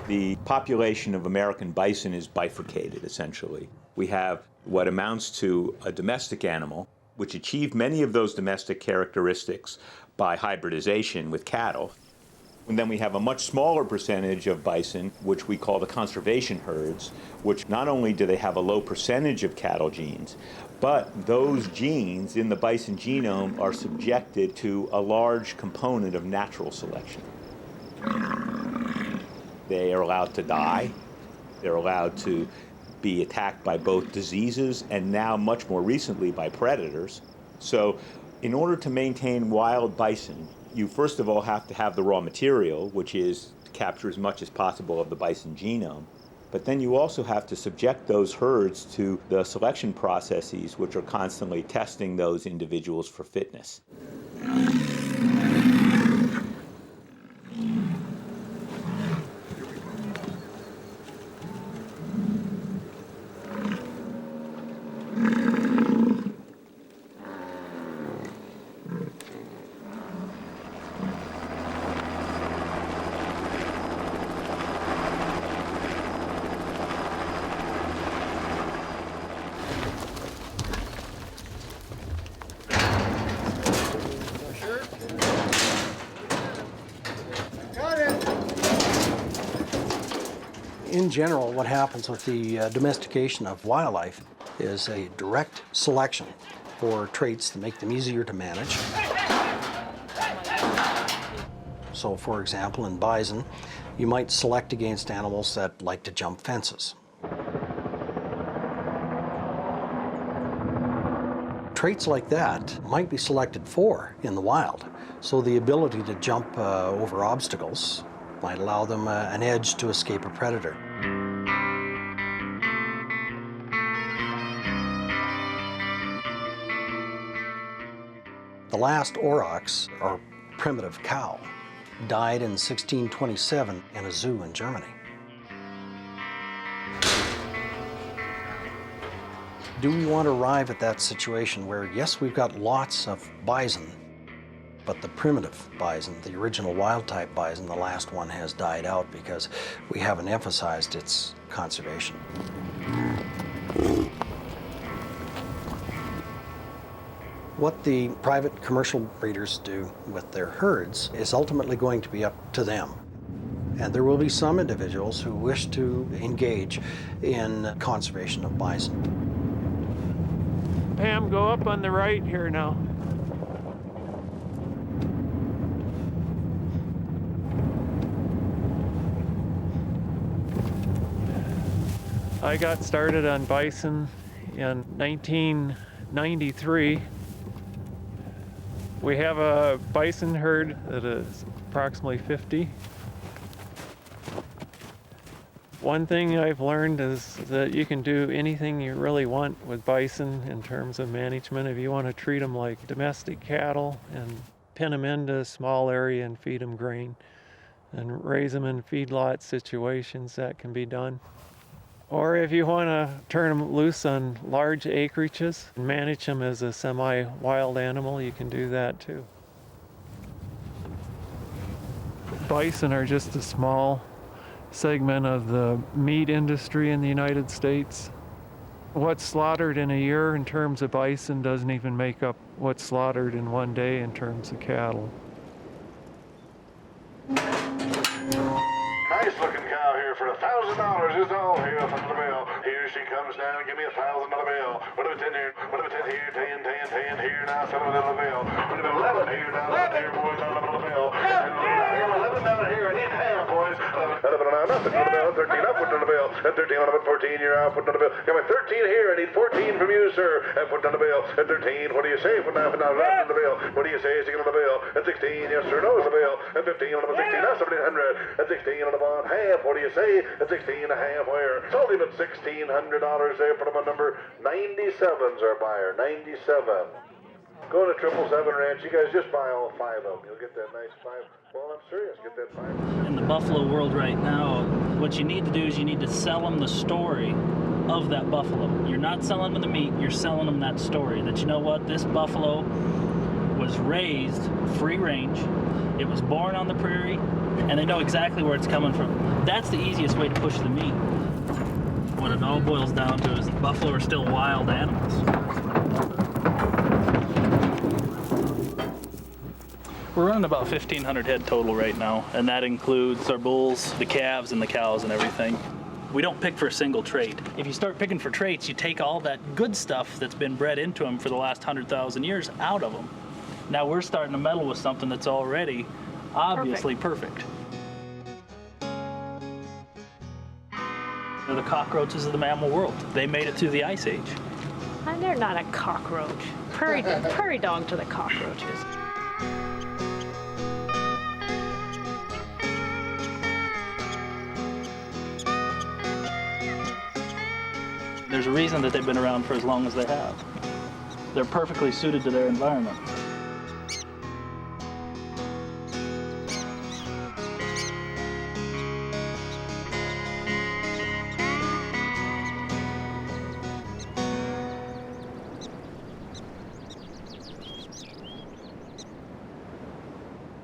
The population of American bison is bifurcated, essentially. We have what amounts to a domestic animal, which achieved many of those domestic characteristics by hybridization with cattle. And then we have a much smaller percentage of bison, which we call the conservation herds, which not only do they have a low percentage of cattle genes, but those genes in the bison genome are subjected to a large component of natural selection. They are allowed to die. They're allowed to be attacked by both diseases and now much more recently by predators. So in order to maintain wild bison, you first of all have to have the raw material, which is to capture as much as possible of the bison genome. But then you also have to subject those herds to the selection processes, which are constantly testing those individuals for fitness. In general, what happens with the domestication of wildlife is a direct selection for traits that make them easier to manage. So, for example, in bison, you might select against animals that like to jump fences. Traits like that might be selected for in the wild. So the ability to jump over obstacles might allow them an edge to escape a predator. The last aurochs, or primitive cow, died in 1627 in a zoo in Germany. Do we want to arrive at that situation where, yes, we've got lots of bison, but the primitive bison, the original wild-type bison, the last one has died out because we haven't emphasized its conservation? What the private commercial breeders do with their herds is ultimately going to be up to them. And there will be some individuals who wish to engage in conservation of bison. Pam, go up on the right here now. I got started on bison in 1993. We have a bison herd that is approximately 50. One thing I've learned is that you can do anything you really want with bison in terms of management. If you want to treat them like domestic cattle and pin them into a small area and feed them grain and raise them in feedlot situations, that can be done. Or if you want to turn them loose on large acreages and manage them as a semi-wild animal, you can do that too. Bison are just a small segment of the meat industry in the United States. What's slaughtered in a year in terms of bison doesn't even make up what's slaughtered in one day in terms of cattle. Nice looking cow here for $1,000 is all here up under the bill. Here she comes down and give me $1,000 bill. What if it's in here? What if it's in here? 10 here now, $7 bill. What if it's 11 here now, 11 here, boys, $11 bill. 11 down here and in half, boys. 11 now, nothing on the bill. 13 up, put on the bill. At 13 on the bill, 14 you're out, put on the bill. Got my 13 here, I need 14 from you, sir. And put on the bill. At 13, what do you say? Put on the bill. What do you say? Sticking on the bill. At 16, yes sir, no is the bill. At 15 on the 16, that's 1,700. At 16 on the bond, half, what do you say? At 16 and a half, where? Sold him at $1,600 there, put him on number 97's our buyer, 97. Go to 777 Ranch, you guys just buy all 5 of them. You'll get that nice 5. Well, I'm serious, get that 5. In the buffalo world right now, what you need to do is you need to sell them the story of that buffalo. You're not selling them the meat, you're selling them that story. That, you know what, this buffalo was raised free range, it was born on the prairie, and they know exactly where it's coming from. That's the easiest way to push the meat. What it all boils down to is buffalo are still wild animals. We're running about 1,500 head total right now, and that includes our bulls, the calves, and the cows and everything. We don't pick for a single trait. If you start picking for traits, you take all that good stuff that's been bred into them for the last 100,000 years out of them. Now we're starting to meddle with something that's already obviously perfect. They're the cockroaches of the mammal world. They made it through the Ice Age. And they're not a cockroach. Prairie dogs are the cockroaches. There's a reason that they've been around for as long as they have. They're perfectly suited to their environment.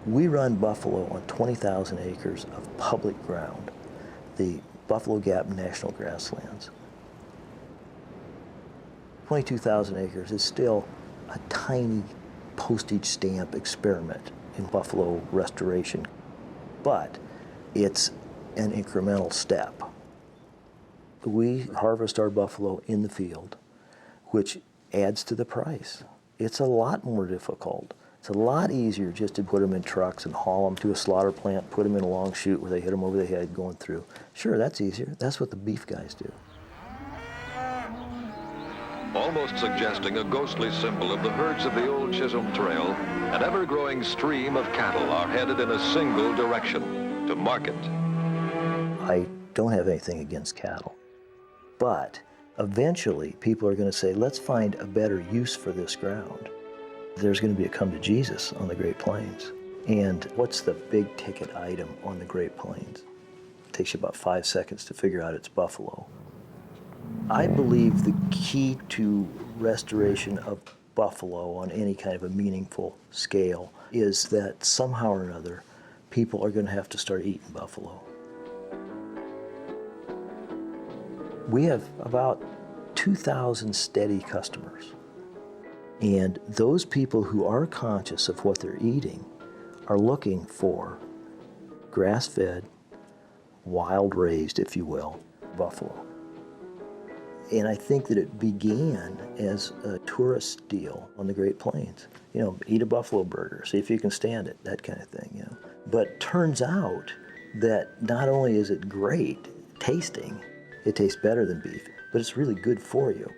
We run buffalo on 20,000 acres of public ground, the Buffalo Gap National Grasslands. 22,000 acres is still a tiny postage stamp experiment in buffalo restoration, but it's an incremental step. We harvest our buffalo in the field, which adds to the price. It's a lot more difficult. It's a lot easier just to put them in trucks and haul them to a slaughter plant, put them in a long chute where they hit them over the head going through. Sure, that's easier. That's what the beef guys do. Almost suggesting a ghostly symbol of the herds of the old Chisholm Trail, an ever-growing stream of cattle are headed in a single direction. to market. I don't have anything against cattle, but eventually people are going to say, let's find a better use for this ground. There's going to be a come to Jesus on the Great Plains. And what's the big ticket item on the Great Plains? It takes you about 5 seconds to figure out it's buffalo. I believe the key to restoration of buffalo on any kind of a meaningful scale is that somehow or another people are going to have to start eating buffalo. We have about 2,000 steady customers. And those people who are conscious of what they're eating are looking for grass-fed, wild-raised, if you will, buffalo. And I think that it began as a tourist deal on the Great Plains. You know, eat a buffalo burger, see if you can stand it, that kind of thing, you know. But turns out that not only is it great tasting, it tastes better than beef, but it's really good for you.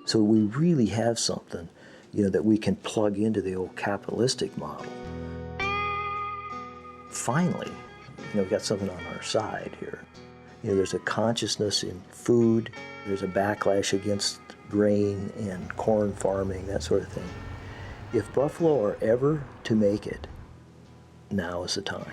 So we really have something, you know, that we can plug into the old capitalistic model. Finally, you know, we've got something on our side here. You know, there's a consciousness in food, there's a backlash against grain and corn farming, that sort of thing. If buffalo are ever to make it, now is the time.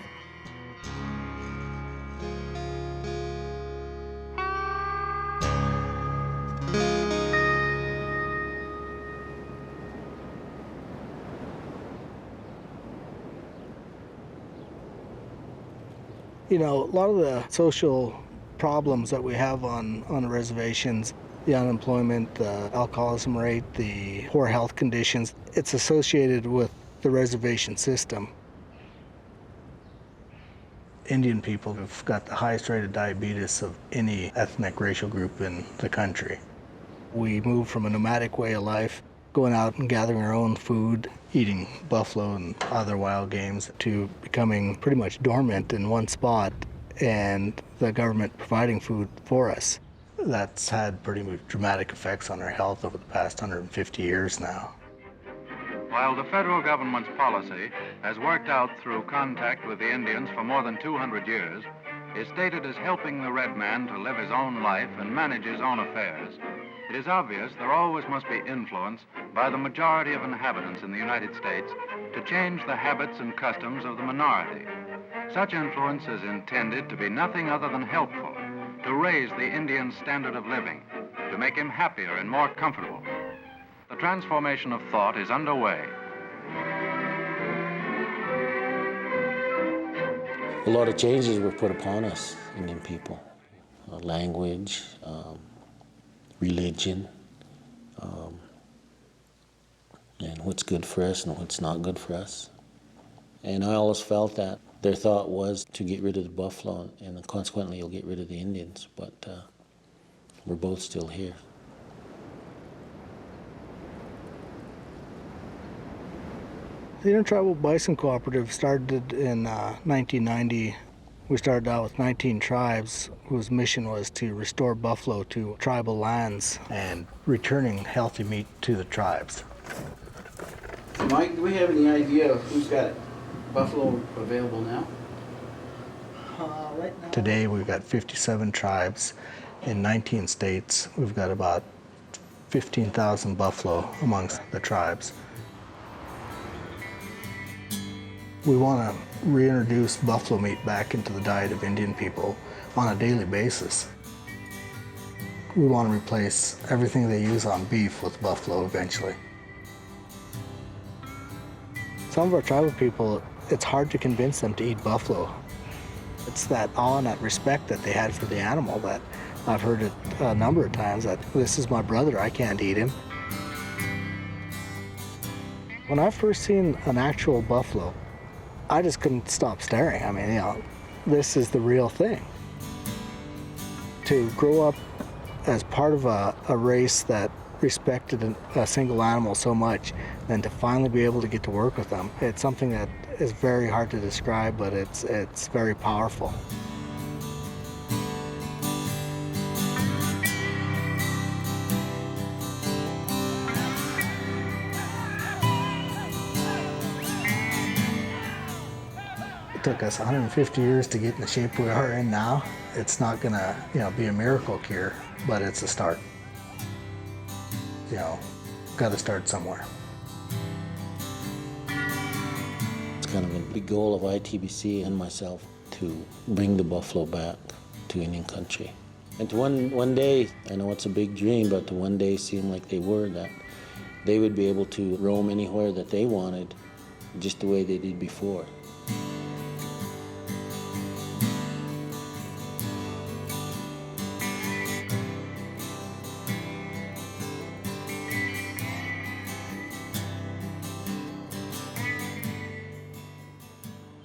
You know, a lot of the social problems that we have on the reservations, the unemployment, the alcoholism rate, the poor health conditions, it's associated with the reservation system. Indian people have got the highest rate of diabetes of any ethnic racial group in the country. We moved from a nomadic way of life, going out and gathering our own food, eating buffalo and other wild games, to becoming pretty much dormant in one spot and the government providing food for us. That's had pretty dramatic effects on our health over the past 150 years now. While the federal government's policy has worked out through contact with the Indians for more than 200 years, is stated as helping the red man to live his own life and manage his own affairs, it is obvious there always must be influence by the majority of inhabitants in the United States to change the habits and customs of the minority. Such influence is intended to be nothing other than helpful, to raise the Indian's standard of living, to make him happier and more comfortable. The transformation of thought is underway. A lot of changes were put upon us, Indian people. Language, religion, and what's good for us and what's not good for us. And I always felt that their thought was to get rid of the buffalo, and consequently you'll get rid of the Indians, but we're both still here. The Intertribal Bison Cooperative started in 1990. We started out with 19 tribes whose mission was to restore buffalo to tribal lands and returning healthy meat to the tribes. Mike, do we have any idea of who's got buffalo available now? Right now. Today we've got 57 tribes in 19 states. We've got about 15,000 buffalo amongst the tribes. We want to reintroduce buffalo meat back into the diet of Indian people on a daily basis. We want to replace everything they use on beef with buffalo eventually. Some of our tribal people, it's hard to convince them to eat buffalo. It's that awe and that respect that they had for the animal that I've heard it a number of times, that this is my brother, I can't eat him. When I first seen an actual buffalo, I just couldn't stop staring. I mean, you know, this is the real thing. To grow up as part of a race that respected a single animal so much, and to finally be able to get to work with them, it's something that is very hard to describe, but it's very powerful. It took us 150 years to get in the shape we are in now. It's not gonna, be a miracle cure, but it's a start. Got to start somewhere. It's kind of a big goal of ITBC and myself to bring the buffalo back to Indian country. And to one day, I know it's a big dream, but to one day seem like that they would be able to roam anywhere that they wanted, just the way they did before.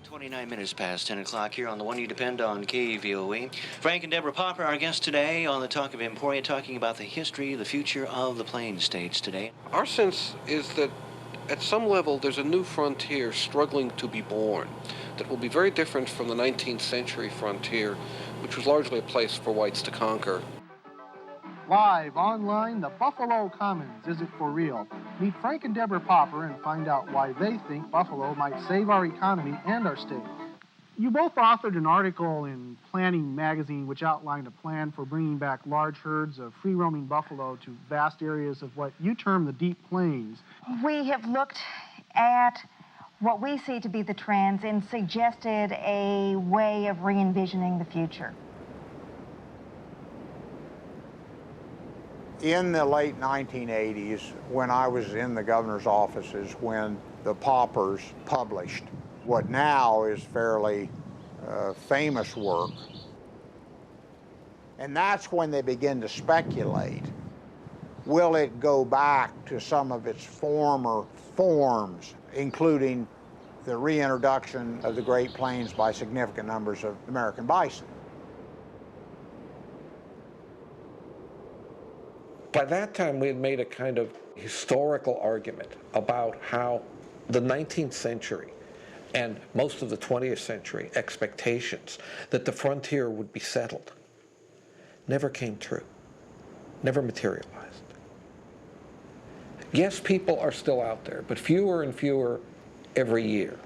29 minutes past 10 o'clock here on the One You Depend On KVOE. Frank and Deborah Popper, our guests today on the Talk of Emporia, talking about the history, the future of the Plains States today. Our sense is that at some level there's a new frontier struggling to be born that will be very different from the 19th century frontier, which was largely a place for whites to conquer. Live online, the Buffalo Commons. Is it for real? Meet Frank and Deborah Popper and find out why they think buffalo might save our economy and our state. You both authored an article in Planning magazine which outlined a plan for bringing back large herds of free-roaming buffalo to vast areas of what you term the deep plains. We have looked at what we see to be the trends and suggested a way of re-envisioning the future. In the late 1980s, when I was in the governor's offices, when the Poppers published what now is fairly famous work, and that's when they begin to speculate. Will it go back to some of its former forms, including the reintroduction of the Great Plains by significant numbers of American bison? By that time, we had made a kind of historical argument about how the 19th century and most of the 20th century expectations that the frontier would be settled never came true, never materialized. Yes, people are still out there, but fewer and fewer every year.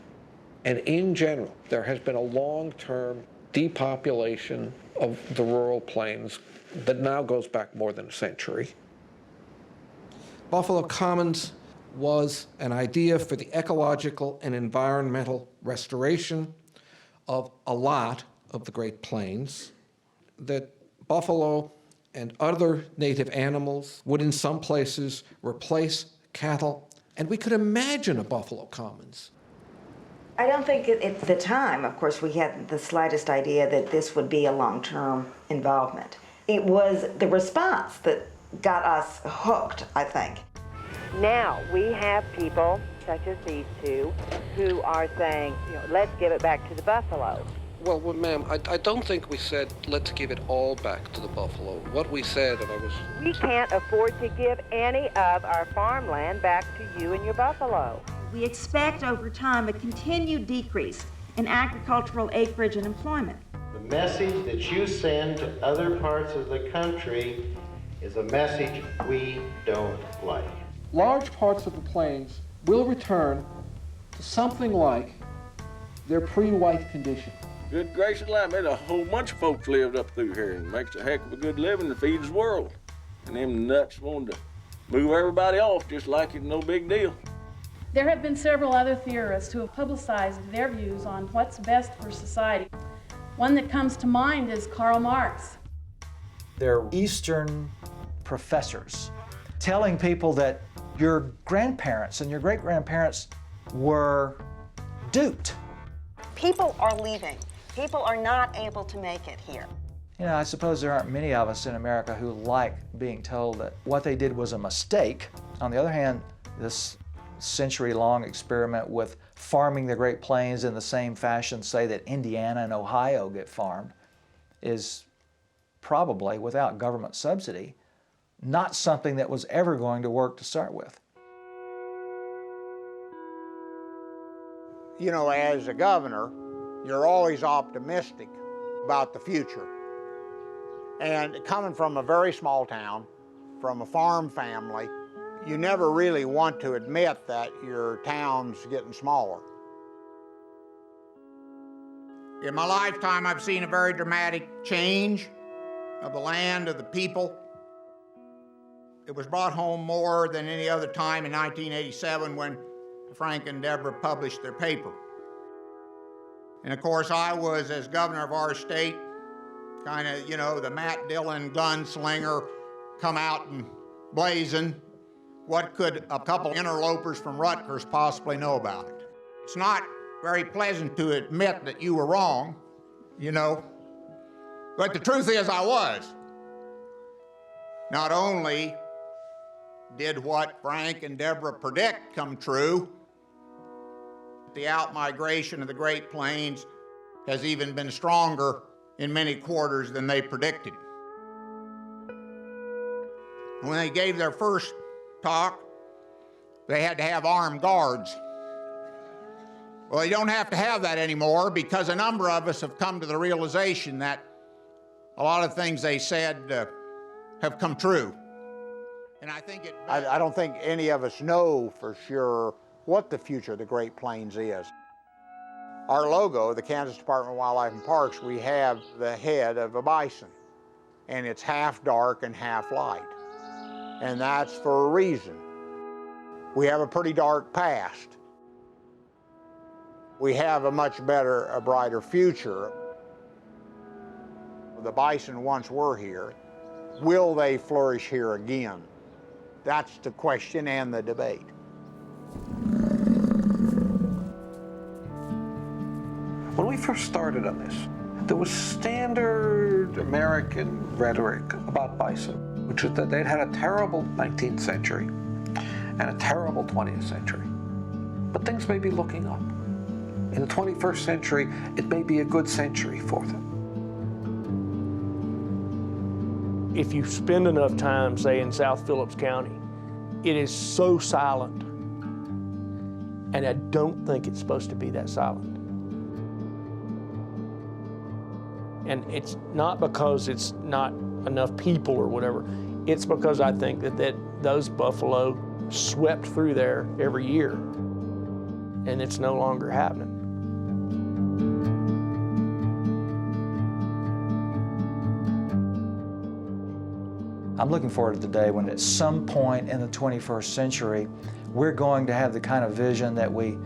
And in general, there has been a long-term depopulation of the rural plains that now goes back more than a century. Buffalo Commons was an idea for the ecological and environmental restoration of a lot of the Great Plains, that buffalo and other native animals would in some places replace cattle, and we could imagine a Buffalo Commons. I don't think at the time, of course, we had the slightest idea that this would be a long-term involvement. It was the response that got us hooked, I think. Now we have people such as these two who are saying, let's give it back to the buffalo. Well, ma'am, I don't think we said, let's give it all back to the buffalo. What we said, and I was... We can't afford to give any of our farmland back to you and your buffalo. We expect over time a continued decrease in agricultural acreage and employment. The message that you send to other parts of the country is a message we don't like. Large parts of the plains will return to something like their pre-white condition. Good gracious alive, there's a whole bunch of folks lived up through here and makes a heck of a good living and feeds the world. And them nuts wanted to move everybody off just like it's no big deal. There have been several other theorists who have publicized their views on what's best for society. One that comes to mind is Karl Marx. They're Eastern professors telling people that your grandparents and your great-grandparents were duped. People are leaving. People are not able to make it here. I suppose there aren't many of us in America who like being told that what they did was a mistake. On the other hand, this century-long experiment with farming the Great Plains in the same fashion, say, that Indiana and Ohio get farmed, is probably, without government subsidy, not something that was ever going to work to start with. As a governor, you're always optimistic about the future. And coming from a very small town, from a farm family, you never really want to admit that your town's getting smaller. In my lifetime, I've seen a very dramatic change of the land, of the people. It was brought home more than any other time in 1987 when Frank and Deborah published their paper. And of course, I was, as governor of our state, kind of, you know, the Matt Dillon gunslinger, come out and blazing. What could a couple interlopers from Rutgers possibly know about it? It's not very pleasant to admit that you were wrong, you know, but the truth is I was. Not only did what Frank and Deborah predict come true, the outmigration of the Great Plains has even been stronger in many quarters than they predicted. When they gave their first talk, they had to have armed guards. Well, you don't have to have that anymore because a number of us have come to the realization that a lot of things they said have come true. And I think I don't think any of us know for sure what the future of the Great Plains is. Our logo, the Kansas Department of Wildlife and Parks, we have the head of a bison, and it's half dark and half light. And that's for a reason. We have a pretty dark past. We have a much better, a brighter future. The bison once were here. Will they flourish here again? That's the question and the debate. When we first started on this, there was standard American rhetoric about bison, which is that they'd had a terrible 19th century and a terrible 20th century. But things may be looking up. In the 21st century, it may be a good century for them. If you spend enough time, say, in South Phillips County, it is so silent. And I don't think it's supposed to be that silent. And it's not because it's not enough people or whatever. It's because I think that those buffalo swept through there every year, and it's no longer happening. I'm looking forward to the day when at some point in the 21st century, we're going to have the kind of vision that we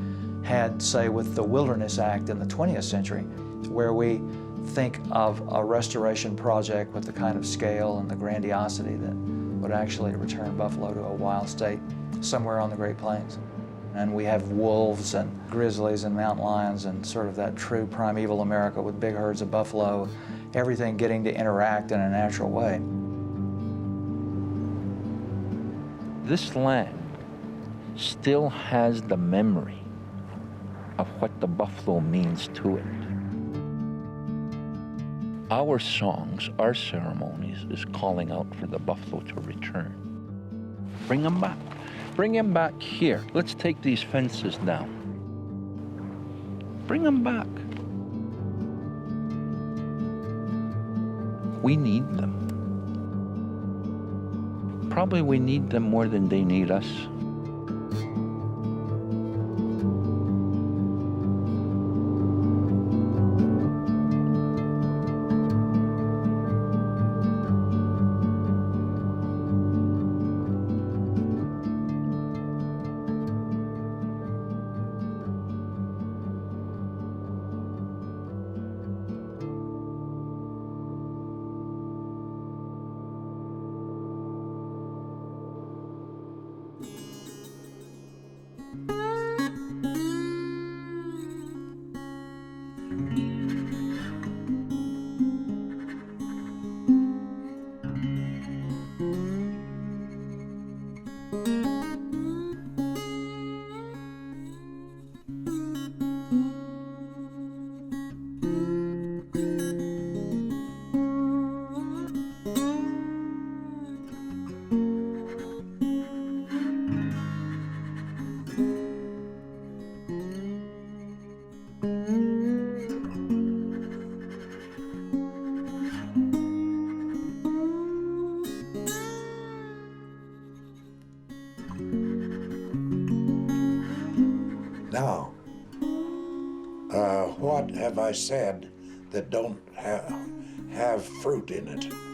had, say, with the Wilderness Act in the 20th century, where we think of a restoration project with the kind of scale and the grandiosity that would actually return buffalo to a wild state somewhere on the Great Plains. And we have wolves and grizzlies and mountain lions and sort of that true primeval America with big herds of buffalo, everything getting to interact in a natural way. This land still has the memory of what the buffalo means to it. Our songs, our ceremonies is calling out for the buffalo to return. Bring them back. Bring them back here. Let's take these fences down. Bring them back. We need them. Probably we need them more than they need us. What have I said that don't have fruit in it?